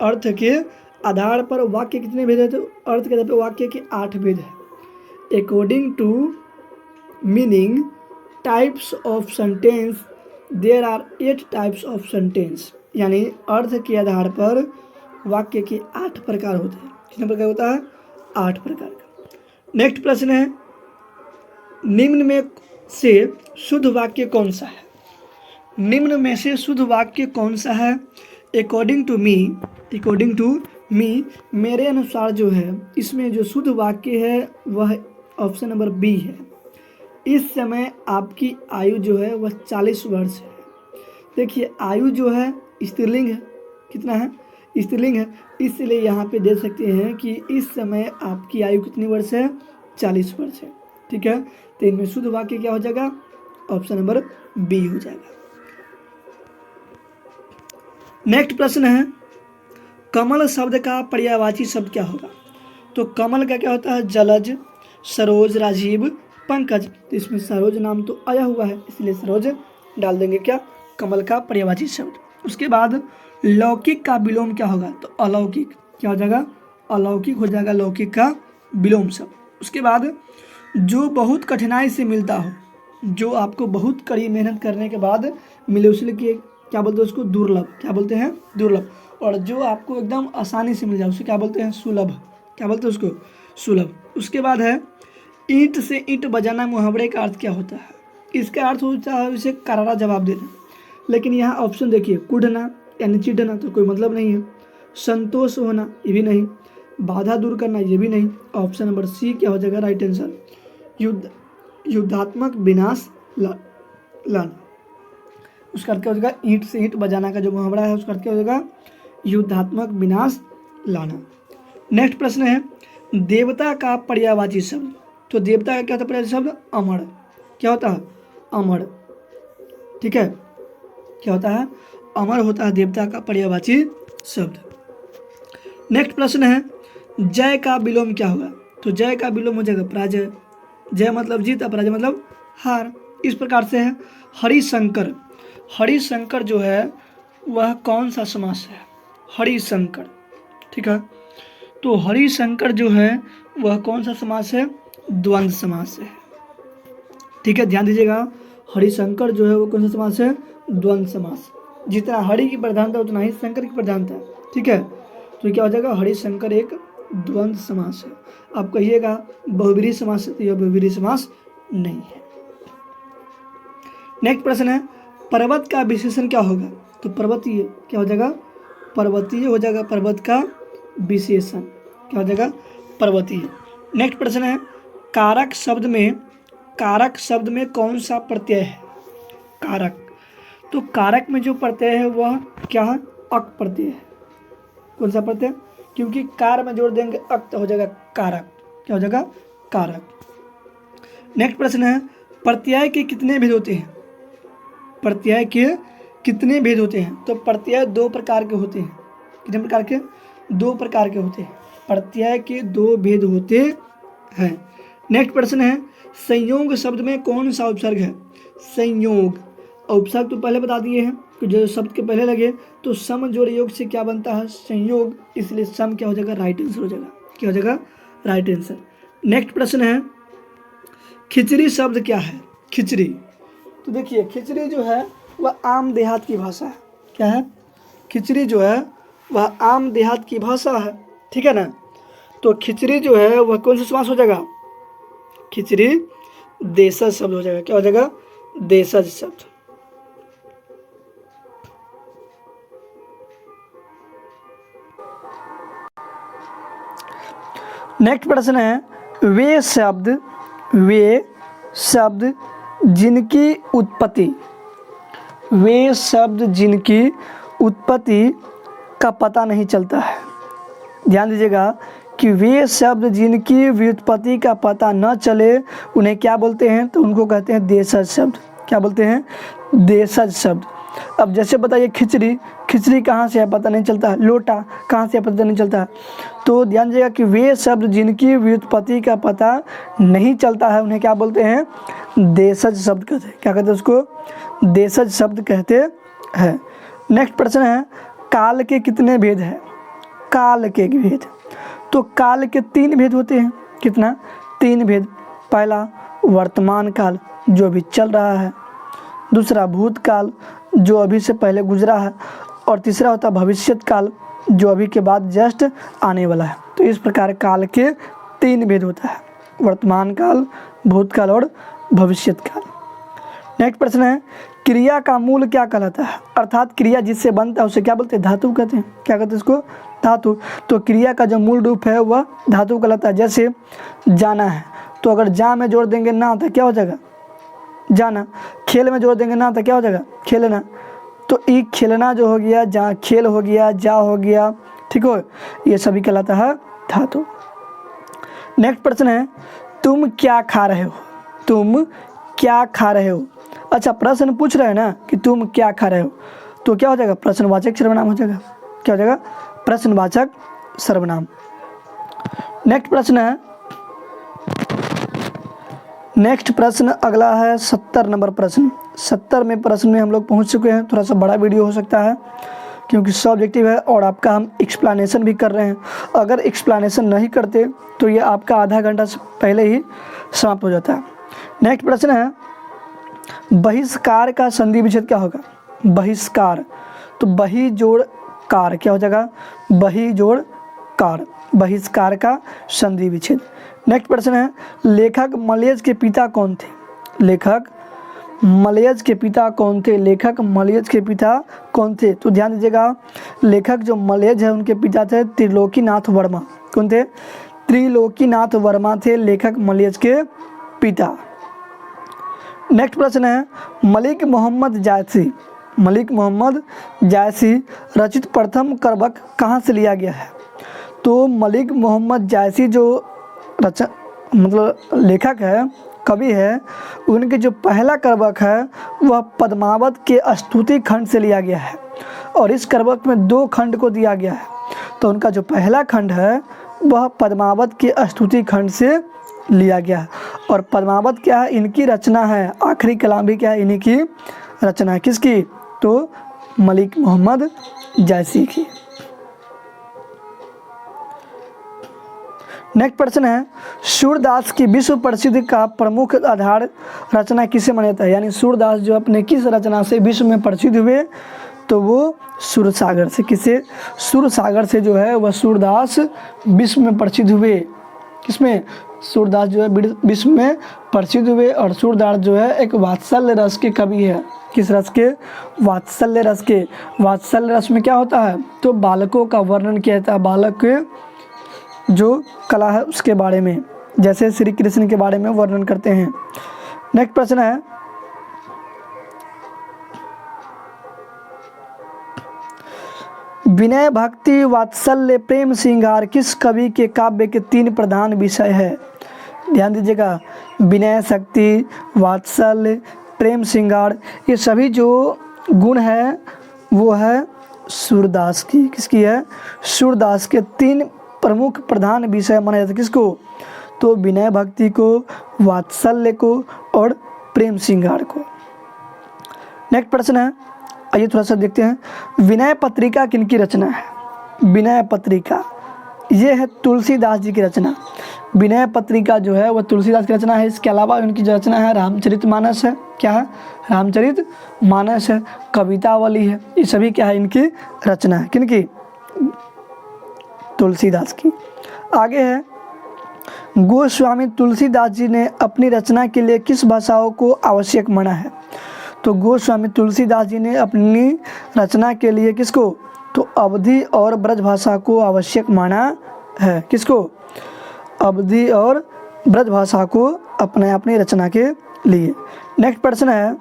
अर्थ के आधार पर वाक्य कितने भेद है, तो अर्थ के आधार पर वाक्य के 8 भेद है। According to meaning types of sentence there are 8 types of sentence, यानी अर्थ के आधार पर वाक्य के 8 प्रकार होते हैं। कितने प्रकार होता है, 8 प्रकार का। नेक्स्ट प्रश्न है, निम्न में से शुद्ध वाक्य कौन सा है, निम्न में से शुद्ध वाक्य कौन सा है। According to me, according to me, मेरे अनुसार जो है इसमें जो शुद्ध वाक्य है वह ऑप्शन नंबर बी है। इस समय आपकी आयु जो है वह 40 वर्ष है। देखिए आयु जो है स्त्रीलिंग है, कितना है, स्त्रीलिंग है, इसलिए यहाँ पे दे सकते हैं कि इस समय आपकी आयु कितनी वर्ष है, 40 वर्ष है। ठीक है, तो इनमें शुद्ध वाक्य क्या हो जाएगा, ऑप्शन नंबर बी हो जाएगा। नेक्स्ट प्रश्न है, कमल शब्द का पर्यायवाची शब्द क्या होगा। तो कमल का क्या होता है, जलज, सरोज, राजीव, पंकज। तो इसमें सरोज नाम तो आया हुआ है इसलिए सरोज डाल देंगे क्या, कमल का पर्यायवाची शब्द। उसके बाद लौकिक का विलोम क्या होगा, तो अलौकिक। क्या हो जाएगा, अलौकिक हो जाएगा लौकिक का विलोम शब्द। उसके बाद जो बहुत कठिनाई से मिलता हो, जो आपको बहुत कड़ी मेहनत करने के बाद मिले उसके क्या बोलते हैं, उसको दुर्लभ। क्या बोलते हैं, दुर्लभ। और जो आपको एकदम आसानी से मिल जाए उसे क्या बोलते हैं, सुलभ। क्या बोलते हैं उसको, सुलभ। उसके बाद है ईंट से ईंट बजाना, मुहावरे का अर्थ क्या होता है। इसका अर्थ होता है इसे करारा जवाब देना, लेकिन यहाँ ऑप्शन देखिए, कूदना यानी चिढ़ना तो कोई मतलब नहीं है, संतोष होना ये भी नहीं, बाधा दूर करना ये भी नहीं। ऑप्शन नंबर सी क्या हो जाएगा राइट आंसर, युद्धात्मक विनाश लाना। उसका अर्थ क्या हो जाएगा, ईंट से ईंट बजाना का जो मुहावरा है उसका अर्थ क्या हो जाएगा, युद्धात्मक विनाश लाना। नेक्स्ट प्रश्न है, देवता का पर्यायवाची शब्द। तो देवता का क्या होता है पर्यायवाची शब्द, अमर। क्या होता है, अमर। ठीक है, क्या होता है, अमर होता है देवता का पर्यायवाची शब्द। नेक्स्ट प्रश्न है, जय का विलोम क्या होगा। तो जय का विलोम हो जाएगा पराजय। जय मतलब जीत, पराजय मतलब हार। इस प्रकार से है हरिशंकर। हरिशंकर जो है वह कौन सा समास है, हरिशंकर। ठीक है, तो हरिशंकर जो है वह कौन सा समास है, द्वंद्व समास है। ठीक है, ध्यान दीजिएगा, हरिशंकर जो है वो कौन सा समास है, द्वंद्व समास। जितना हरि की प्रधानता उतना ही शंकर की प्रधानता। ठीक है, तो क्या हो जाएगा, हरिशंकर एक द्वंद्व समास है। आप कहिएगा बहुब्रीहि समास है, तो यह बहुब्रीहि समास नहीं है। नेक्स्ट प्रश्न है, पर्वत का विशेषण क्या होगा। तो पर्वतीय क्या हो जाएगा, पर्वतीय हो जाएगा पर्वत का विशेषण। क्या हो जाएगा, पर्वतीय। नेक्स्ट प्रश्न है, कारक शब्द में, कारक शब्द में कौन सा प्रत्यय है, कारक। तो कारक में जो प्रत्यय है वह क्या है, अक प्रत्यय है। कौन सा प्रत्यय, क्योंकि कार में जोड़ देंगे अक तो हो जाएगा कारक। क्या हो जाएगा, कारक। नेक्स्ट प्रश्न है, प्रत्यय के कितने भेद होते हैं। प्रत्यय के कितने भेद होते हैं। तो प्रत्यय 2 प्रकार के होते हैं। कितने प्रकार के, 2 प्रकार के होते हैं। प्रत्यय के 2 भेद होते हैं। नेक्स्ट प्रश्न है, संयोग शब्द में कौन सा उपसर्ग है। संयोग उपसर्ग तो पहले बता दिए हैं कि जो शब्द के पहले लगे तो सम जोड़ योग से क्या बनता है, संयोग, इसलिए सम क्या हो जाएगा, राइट आंसर हो जाएगा। क्या हो जाएगा, राइट आंसर। नेक्स्ट प्रश्न है, खिचड़ी शब्द क्या है। खिचड़ी, तो देखिए खिचड़ी जो है वह आम देहात की भाषा है। क्या है, खिचड़ी जो है वह आम देहात की भाषा है। ठीक है ना, तो खिचड़ी जो है वह कौन सा समास हो जाएगा, खिचड़ी देशज शब्द हो जाएगा। क्या हो जाएगा, देशज शब्द। नेक्स्ट प्रश्न है, वे शब्द जिनकी उत्पत्ति, वे शब्द जिनकी उत्पत्ति का पता नहीं चलता है। ध्यान दीजिएगा कि वे शब्द जिनकी व्युत्पत्ति का पता न चले उन्हें क्या बोलते हैं, तो उनको कहते हैं देशज शब्द। क्या बोलते हैं, देशज शब्द। अब जैसे बताइए खिचड़ी, खिचड़ी कहाँ से है पता नहीं चलता है, लोटा कहाँ से है पता नहीं चलता है। तो ध्यान दीजिएगा कि वे शब्द जिनकी व्युत्पत्ति का पता नहीं चलता है उन्हें क्या बोलते हैं, देशज शब्द कहते हैं। क्या कहते हैं उसको, देशज शब्द कहते हैं। नेक्स्ट प्रश्न है, काल के कितने भेद हैं, काल के भेद। तो काल के 3 भेद होते हैं, कितना, 3 भेद। पहला वर्तमान काल जो अभी चल रहा है, दूसरा भूतकाल जो अभी से पहले गुजरा है, और तीसरा होता है भविष्यत काल जो अभी के बाद जस्ट आने वाला है। तो इस प्रकार काल के 3 भेद होता है, वर्तमान काल, भूतकाल और भविष्यत काल। नेक्स्ट प्रश्न है, क्रिया का मूल क्या कहलाता है, अर्थात क्रिया जिससे बनता है उसे क्या बोलते हैं, धातु कहते हैं। क्या कहते हैं इसको, धातु। तो क्रिया का जो मूल रूप है वह धातु कहलाता है। जैसे जाना है, तो अगर जा में जोड़ देंगे ना तो क्या हो जाएगा, जाना। खेल में जोड़ देंगे ना तो क्या हो जाएगा, खेलना। तो ई खेलना जो हो गया, जा खेल हो गया, जा हो गया, ठीक हो, ये सभी कहलाता है धातु। नेक्स्ट प्रश्न है, तुम क्या खा रहे हो, तुम क्या खा रहे हो। अच्छा, प्रश्न पूछ रहे हैं ना कि तुम क्या खा रहे हो, तो क्या हो जाएगा, प्रश्नवाचक सर्वनाम हो जाएगा। क्या हो जाएगा, प्रश्नवाचक सर्वनाम। नेक्स्ट प्रश्न है, नेक्स्ट प्रश्न अगला है 70 नंबर प्रश्न। 70वें प्रश्न में हम लोग पहुंच चुके हैं। थोड़ा सा बड़ा वीडियो हो सकता है क्योंकि सब्जेक्टिव है और आपका हम एक्सप्लेनेशन भी कर रहे हैं। अगर एक्सप्लेनेशन नहीं करते तो ये आपका आधा घंटा से पहले ही समाप्त हो जाता है। नेक्स्ट प्रश्न है, बहिष्कार का संधि विच्छेद क्या होगा, बहिष्कार। तो बहि जोड़ कार क्या हो जाएगा, बहि जोड़ कार, बहिष्कार का संधि विच्छेद। नेक्स्ट प्रश्न है, लेखक मलयज के पिता कौन थे, लेखक मलयज के पिता कौन थे, लेखक मलयज के पिता कौन थे। तो ध्यान दीजिएगा, लेखक जो मलयज है उनके पिता थे त्रिलोकीनाथ वर्मा। कौन थे, त्रिलोकीनाथ वर्मा थे लेखक मलयज के पिता। नेक्स्ट प्रश्न है, मलिक मोहम्मद जायसी, मलिक मोहम्मद जायसी रचित प्रथम करवक कहाँ से लिया गया है। तो मलिक मोहम्मद जायसी जो मतलब लेखक है, कवि है, उनके जो पहला करवक है वह पद्मावत के स्तुति खंड से लिया गया है और इस करवक में 2 खंड को दिया गया है। तो उनका जो पहला खंड है वह पद्मावत के स्तुति खंड से लिया गया है और पद्मावत क्या है, इनकी रचना है। आखिरी कलाम भी क्या है, इन्हीं की रचना है। किसकी, तो मलिक मोहम्मद जायसी की। नेक्स्ट प्रश्न है, सूरदास की विश्व प्रसिद्धि का प्रमुख आधार रचना किसे माना जाता है, यानी सूरदास जो अपने किस रचना से विश्व में प्रसिद्ध हुए, तो वो सूरसागर से। किसे, सूरसागर से जो है वह सूरदास विश्व में प्रसिद्ध हुए। किसमें, सूरदास जो है विश्व में प्रसिद्ध हुए। और सूरदास जो है एक वात्सल्य रस के कवि है। किस रस के, वात्सल्य रस के। वात्सल्य रस में क्या होता है, तो बालकों का वर्णन किया जाता है, बालक के जो कला है उसके बारे में, जैसे श्री कृष्ण के बारे में वर्णन करते हैं। नेक्स्ट प्रश्न है, विनय भक्ति वात्सल्य प्रेम श्रृंगार किस कवि के काव्य के 3 प्रधान विषय है। ध्यान दीजिएगा, विनय शक्ति वात्सल्य प्रेम श्रृंगार ये सभी जो गुण है वो है सूरदास की। किसकी है, सूरदास के 3 प्रमुख प्रधान विषय माना जाता है। किसको, तो विनय भक्ति को, वात्सल्य को और प्रेम श्रृंगार को। नेक्स्ट प्रश्न है, आइए थोड़ा सा देखते हैं, विनय पत्रिका किनकी रचना है। विनय पत्रिका ये है तुलसीदास जी की रचना। विनय पत्रिका जो है वह तुलसीदास की रचना है। इसके अलावा उनकी जो रचना है रामचरितमानस है। क्या है, रामचरितमानस है, कवितावली है, ये सभी क्या है, इनकी रचना है। किनकी, तुलसीदास की। आगे है, गोस्वामी तुलसीदास जी ने अपनी रचना के लिए किस भाषाओं को आवश्यक माना है। तो गोस्वामी तुलसीदास जी ने अपनी रचना के लिए किसको, तो अवधी और ब्रज भाषा को आवश्यक माना है। किसको, अवधी और ब्रज भाषा को अपनी रचना के लिए। नेक्स्ट प्रश्न है,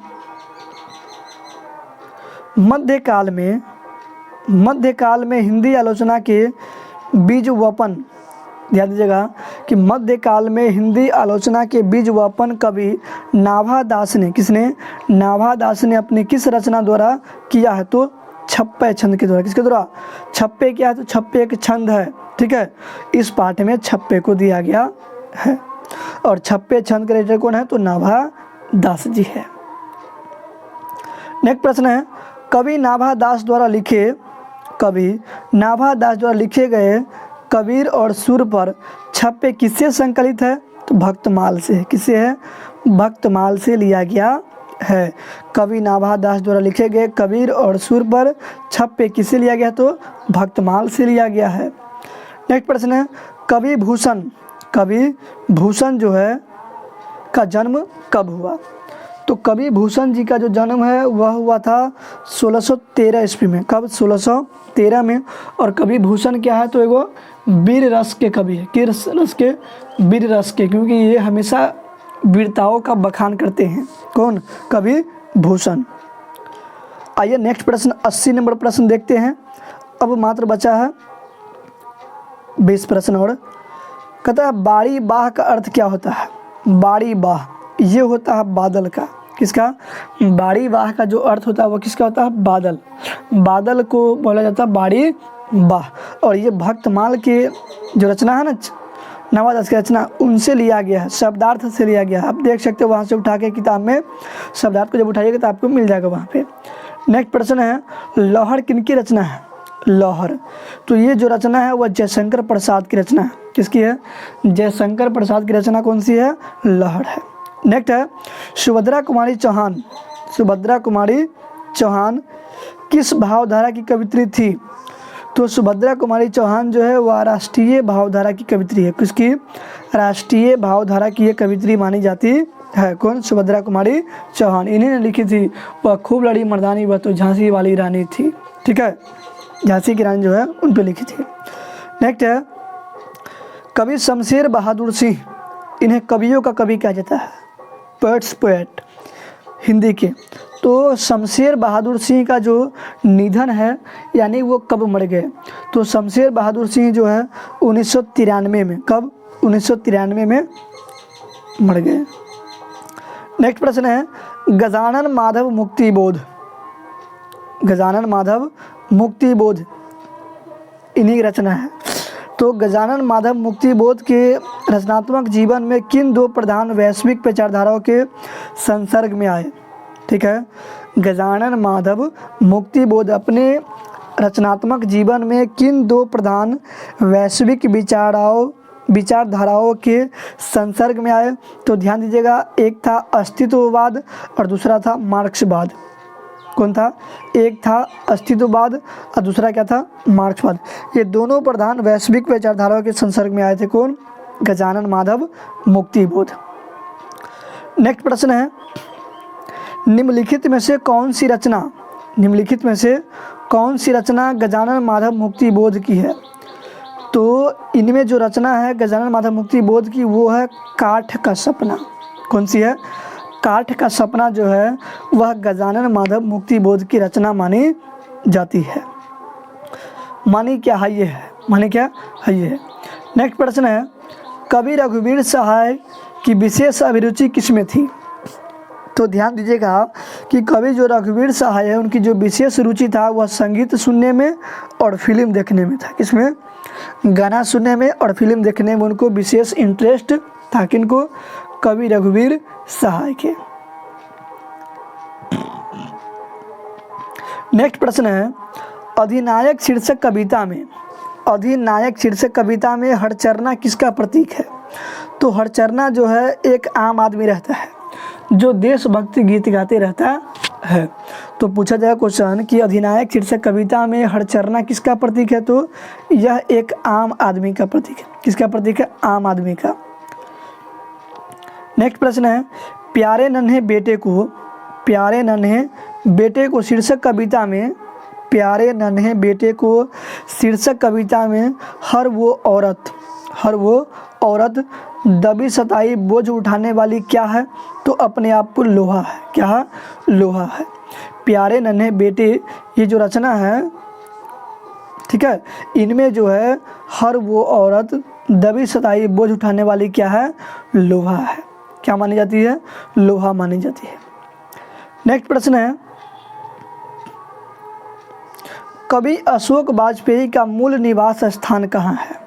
मध्यकाल में हिंदी आलोचना के बीज वपन ध्यान दीजिएगा कि मध्यकाल में हिंदी आलोचना के बीज वपन कवि नाभादास ने, किसने, नाभादास ने अपनी किस रचना द्वारा किया है, तो छप्पे छंद के द्वारा। किसके द्वारा, छप्पे क्या है, तो छप्पे एक छंद है, ठीक है। इस पाठ में छप्पे को दिया गया है और छप्पे छंद के रचयिता कौन है, तो नाभादास जी है। नेक्स्ट प्रश्न है, कवि नाभादास द्वारा लिखे गए कबीर और सुर पर छप्पे किससे संकलित है, तो भक्तमाल से। किससे है, भक्तमाल से लिया गया है। कवि नाभादास द्वारा लिखे गए कबीर और सुर पर छप्पे किससे लिया गया, तो भक्तमाल से लिया गया है। नेक्स्ट प्रश्न है, कवि भूषण जो है का जन्म कब हुआ, तो कवि भूषण जी का जो जन्म है वह हुआ था 1613 ईस्वी में। कब, 1613 में। और कवि भूषण क्या है, तो एगो वीर रस के कवि है। किस रस के, वीर रस के, क्योंकि ये हमेशा वीरताओं का बखान करते हैं। कौन, कवि भूषण। आइए नेक्स्ट प्रश्न 80 नंबर प्रश्न देखते हैं। अब मात्र बचा है 20 प्रश्न और। कहता है बाड़ी बाह का अर्थ क्या होता है, बाड़ी बाह ये होता है बादल का। किसका, बाड़ी बाह का जो अर्थ होता है वो किसका होता है, बादल। बादल को बोला जाता है बाड़ी बाह। और ये भक्तमाल के जो रचना है ना, नाभादास की रचना, उनसे लिया गया है, शब्दार्थ से लिया गया है। आप देख सकते हो वहाँ से उठा के किताब में शब्दार्थ को जब उठाइएगा तो आपको मिल जाएगा वहाँ पे। नेक्स्ट प्रश्न है, लौहर किनकी रचना है, लौहर, तो ये जो रचना है वह जयशंकर प्रसाद की रचना है। किसकी है, जयशंकर प्रसाद की रचना कौन सी है, लौहर है। नेक्स्ट है, सुभद्रा कुमारी चौहान किस भावधारा की कवित्री थी, तो सुभद्रा कुमारी चौहान जो है वह राष्ट्रीय भावधारा की कवित्री है। किसकी, राष्ट्रीय भावधारा की ये कवित्री मानी जाती है। कौन, सुभद्रा कुमारी चौहान, इन्हीं ने लिखी थी। वह खूब लड़ी मर्दानी वह तो झांसी वाली रानी थी, ठीक है, झांसी की रानी जो है उन पे लिखी थी। नेक्स्ट है, कवि शमशेर बहादुर सिंह, इन्हें कवियों का कवि कहा जाता है, पोएट हिंदी के। तो शमशेर बहादुर सिंह का जो निधन है यानी वो कब मर गए, तो शमशेर बहादुर सिंह जो है 1993 में, कब, 1993 में मर गए। नेक्स्ट प्रश्न है, गजानन माधव मुक्तिबोध इन्हीं की रचना है। तो गजानन माधव मुक्तिबोध के रचनात्मक जीवन में किन दो प्रधान वैश्विक विचारधाराओं के संसर्ग में आए, ठीक है। गजानन माधव मुक्तिबोध अपने रचनात्मक जीवन में किन दो प्रधान वैश्विक विचारधाराओं के संसर्ग में आए, तो ध्यान दीजिएगा, एक था अस्तित्ववाद और दूसरा था मार्क्सवाद। कौन था, एक था अस्तित्ववाद और दूसरा क्या था, मार्क्सवाद। ये दोनों प्रधान वैश्विक विचारधाराओं के संसर्ग में आए थे। कौन, गजानन माधव मुक्तिबोध। नेक्स्ट प्रश्न है, निम्नलिखित में से कौन सी रचना गजानन माधव मुक्तिबोध की है, तो इनमें जो रचना है गजानन माधव मुक्तिबोध की वो है काठ का सपना। कौन सी है, काठ का सपना जो है वह गजानन माधव मुक्तिबोध की रचना मानी जाती है। मानी क्या है ये है। नेक्स्ट प्रश्न है, कवि रघुवीर सहाय की विशेष अभिरुचि किसमें थी, तो ध्यान दीजिएगा कि कवि जो रघुवीर सहाय है उनकी जो विशेष रुचि था वह संगीत सुनने में और फिल्म देखने में था। किसमें, गाना सुनने में और फिल्म देखने में उनको विशेष इंटरेस्ट था। किनको, कवि रघुवीर सहाय के। नेक्स्ट प्रश्न है, अधिनायक शीर्षक कविता में हरचरना किसका प्रतीक है, तो हरचरना जो है एक आम आदमी रहता है जो देशभक्ति गीत गाते रहता है। तो पूछा जाएगा क्वेश्चन कि अधिनायक शीर्षक कविता में हरचरना किसका प्रतीक है, तो यह एक आम आदमी का प्रतीक है। किसका प्रतीक है, आम आदमी का। नेक्स्ट प्रश्न है, प्यारे नन्हे बेटे को शीर्षक कविता में हर वो औरत दबी सताई बोझ उठाने वाली क्या है, तो अपने आप को लोहा है। क्या है, लोहा है। प्यारे नन्हे बेटे ये जो रचना है, ठीक है। इनमें जो है हर वो औरत दबी सताई बोझ उठाने वाली क्या है, लोहा है। क्या मानी जाती है, लोहा मानी जाती है। नेक्स्ट प्रश्न है, कवि अशोक वाजपेयी का मूल निवास स्थान कहाँ है।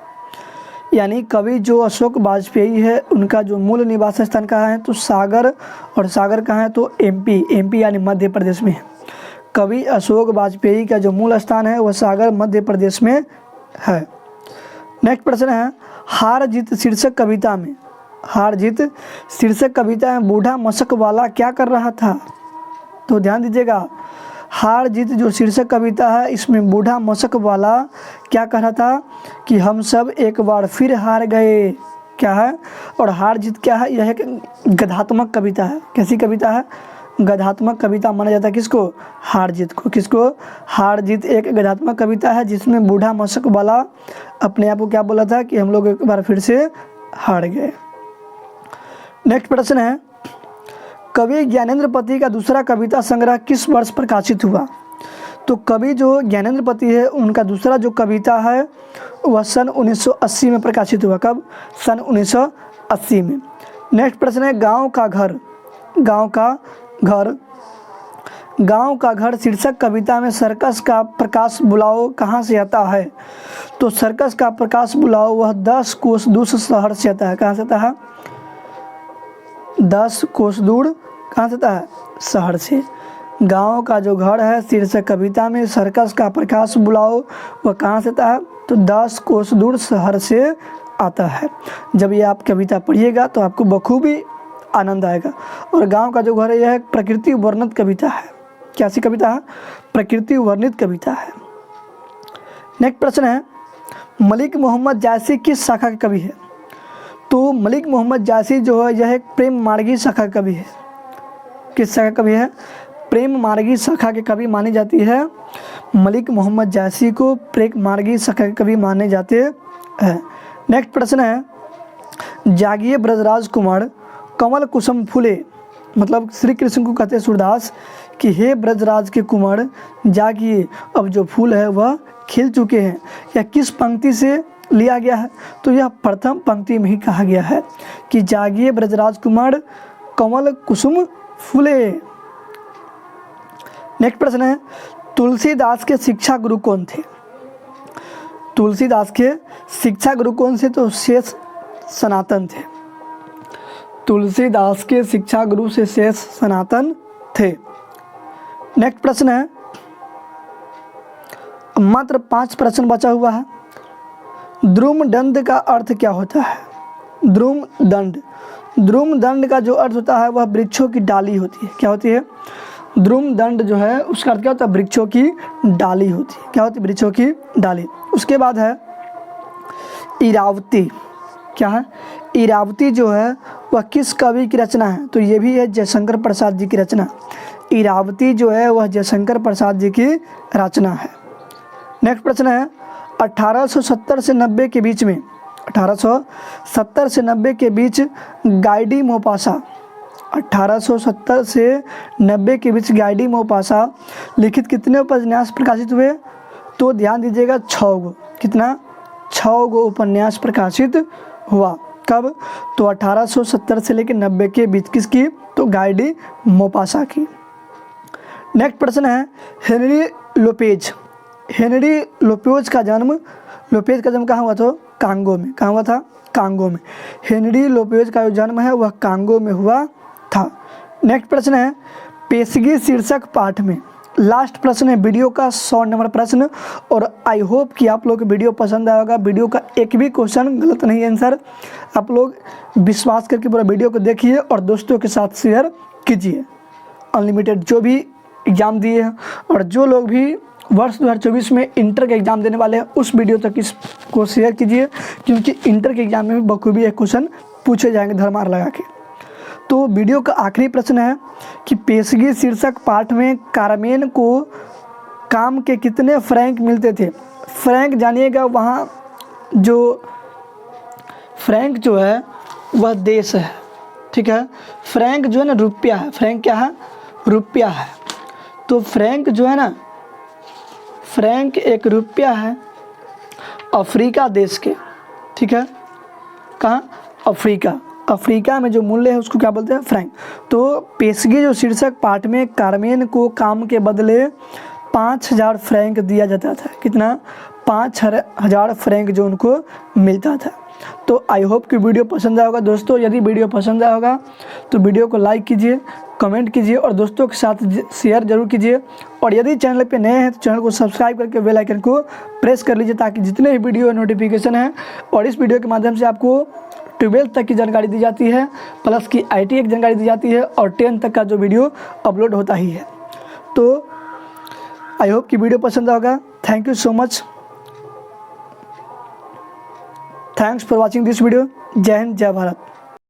यानी कवि जो अशोक वाजपेयी है उनका जो मूल निवास स्थान कहाँ है, तो सागर, और सागर कहाँ है, तो एमपी यानी मध्य प्रदेश में है। कवि अशोक वाजपेयी का जो मूल स्थान है वह सागर मध्य प्रदेश में है। नेक्स्ट प्रश्न है, हार जीत शीर्षक कविता में, हार जीत शीर्षक कविता में बूढ़ा मशक वाला क्या कर रहा था। तो ध्यान दीजिएगा, हार जीत जो शीर्षक कविता है इसमें बूढ़ा मशक वाला क्या कह रहा था कि हम सब एक बार फिर हार गए। क्या है, और हार जीत क्या है, यह एक गद्यात्मक कविता है। कैसी कविता है, गद्यात्मक कविता माना जाता है किसको, हार जीत को। किसको, हार जीत एक गद्यात्मक कविता है जिसमें बूढ़ा मशक वाला अपने आप को क्या बोला था कि हम लोग एक बार फिर से हार गए। नेक्स्ट प्रश्न है, कवि ज्ञानेंद्रपति का दूसरा कविता संग्रह किस वर्ष प्रकाशित हुआ। तो कवि जो ज्ञानेंद्रपति है उनका दूसरा जो कविता है वह सन 1980 में प्रकाशित हुआ। कब, सन 1980 में। नेक्स्ट प्रश्न है, गांव का घर, गांव का घर, गांव का घर शीर्षक कविता में सर्कस का प्रकाश बुलाओ कहाँ से आता है। तो सर्कस का प्रकाश बुलाओ वह 10 कोस दूर शहर से आता है। कहाँ से आता है, 10 कोस दूर कहाँ से आता है, शहर से। गांव का जो घर है शीर्षक कविता में सर्कस का प्रकाश बुलाओ वह कहाँ से आता है, तो 10 कोस दूर शहर से आता है। जब ये आप कविता पढ़िएगा तो आपको बखूबी आनंद आएगा। और गांव का जो घर है यह एक प्रकृति वर्णित कविता है। कैसी कविता है, प्रकृति वर्णित कविता है। नेक्स्ट प्रश्न है, मलिक मोहम्मद जायसी किस शाखा के कवि है। तो मलिक मोहम्मद जायसी जो है यह एक प्रेम मार्गी शाखा कवि है। किस शाखा कवि है, प्रेम मार्गी शाखा के कवि मानी जाती है। मलिक मोहम्मद जायसी को प्रेम मार्गी शाखा के कवि माने जाते हैं। नेक्स्ट प्रश्न है, जागिए ब्रजराज कुमार कमल कुसुम फूले, मतलब श्री कृष्ण को कहते हैं सूरदास कि हे ब्रजराज के कुमार जागिए, अब जो फूल है वह खिल चुके हैं। यह किस पंक्ति से लिया गया है, तो यह प्रथम पंक्ति में ही कहा गया है कि जागिए ब्रजराज कुमार कमल कुसुम फूले। नेक्स्ट प्रश्न है, तुलसीदास के शिक्षा गुरु कौन थे। तुलसीदास के शिक्षा गुरु कौन से, तो शेष सनातन थे। तुलसीदास के शिक्षा गुरु से शेष सनातन थे। नेक्स्ट प्रश्न है, मात्र 5 प्रश्न बचा हुआ है। द्रुम दंड का अर्थ क्या होता है। द्रुम दंड, द्रुम दंड का जो अर्थ होता है वह वृक्षों की डाली होती है। क्या होती है, द्रुम दंड जो है उसका अर्थ क्या होता है, वृक्षों की डाली होती है। क्या होती है, वृक्षों की डाली। उसके बाद है इरावती। क्या है, इरावती जो है वह किस कवि की रचना है, तो ये भी है जयशंकर प्रसाद जी की रचना। इरावती जो है वह जयशंकर प्रसाद जी की रचना है। नेक्स्ट प्रश्न है, 1870 से 90 के बीच में, 1870 से 90 के बीच गाइडी मोपासा, 1870 से 90 के बीच गाइडी मोपासा लिखित कितने उपन्यास प्रकाशित हुए। तो ध्यान दीजिएगा 6 गो। कितना, 6 गो उपन्यास प्रकाशित हुआ। कब, तो 1870 से लेकर 90 के बीच किसकी, तो गाइडी मोपासा की। नेक्स्ट प्रश्न है, हेनरी लोपेज, हेनरी लोपेज का जन्म कहाँ हुआ था, कांगो में। कहाँ हुआ था, कांगो में। हेनरी लोपेज का जो जन्म है वह कांगो में हुआ था। नेक्स्ट प्रश्न है, पेशगी शीर्षक पाठ में, लास्ट प्रश्न है वीडियो का 100 नंबर प्रश्न। और आई होप कि आप लोग को वीडियो पसंद आएगा। वीडियो का एक भी क्वेश्चन गलत नहीं है आंसर। आप लोग विश्वास करके पूरा वीडियो को देखिए और दोस्तों के साथ शेयर कीजिए। अनलिमिटेड जो भी एग्ज़ाम दिए हैं और जो लोग भी वर्ष 2024 में इंटर के एग्ज़ाम देने वाले हैं उस वीडियो तक इसको शेयर कीजिए, क्योंकि इंटर के एग्ज़ाम में भी बखूबी एक क्वेश्चन पूछे जाएंगे धरमार लगा के। तो वीडियो का आखिरी प्रश्न है कि पेशगी शीर्षक पाठ में कारमेन को काम के कितने फ्रैंक मिलते थे। फ्रैंक जानिएगा, वहाँ जो फ्रैंक जो है वह देश है, ठीक है। फ्रैंक जो है ना रुपया है, फ्रैंक क्या है, रुपया है। तो फ्रैंक जो है ना, फ्रैंक एक रुपया है, अफ्रीका देश के, ठीक है, कहाँ, अफ्रीका में जो मूल्य है उसको क्या बोलते हैं, फ्रैंक। तो पेशगी जो शीर्षक पाठ में कारमेन को काम के बदले 5000 फ्रैंक दिया जाता था। कितना, 5000 फ्रैंक जो उनको मिलता था। तो आई होप कि वीडियो पसंद आया होगा दोस्तों। यदि वीडियो पसंद आया होगा तो वीडियो को लाइक कीजिए, कमेंट कीजिए और दोस्तों के साथ शेयर जरूर कीजिए। और यदि चैनल पे नए हैं तो चैनल को सब्सक्राइब करके बेल आइकन को प्रेस कर लीजिए, ताकि जितने भी वीडियो नोटिफिकेशन है और इस वीडियो के माध्यम से आपको 12th तक की जानकारी दी जाती है, प्लस की ITA की जानकारी दी जाती है और 10th तक का जो वीडियो अपलोड होता ही है। तो आई होप कि वीडियो पसंद होगा। Thank you so much, thanks for watching this video. जय हिंद, जय भारत।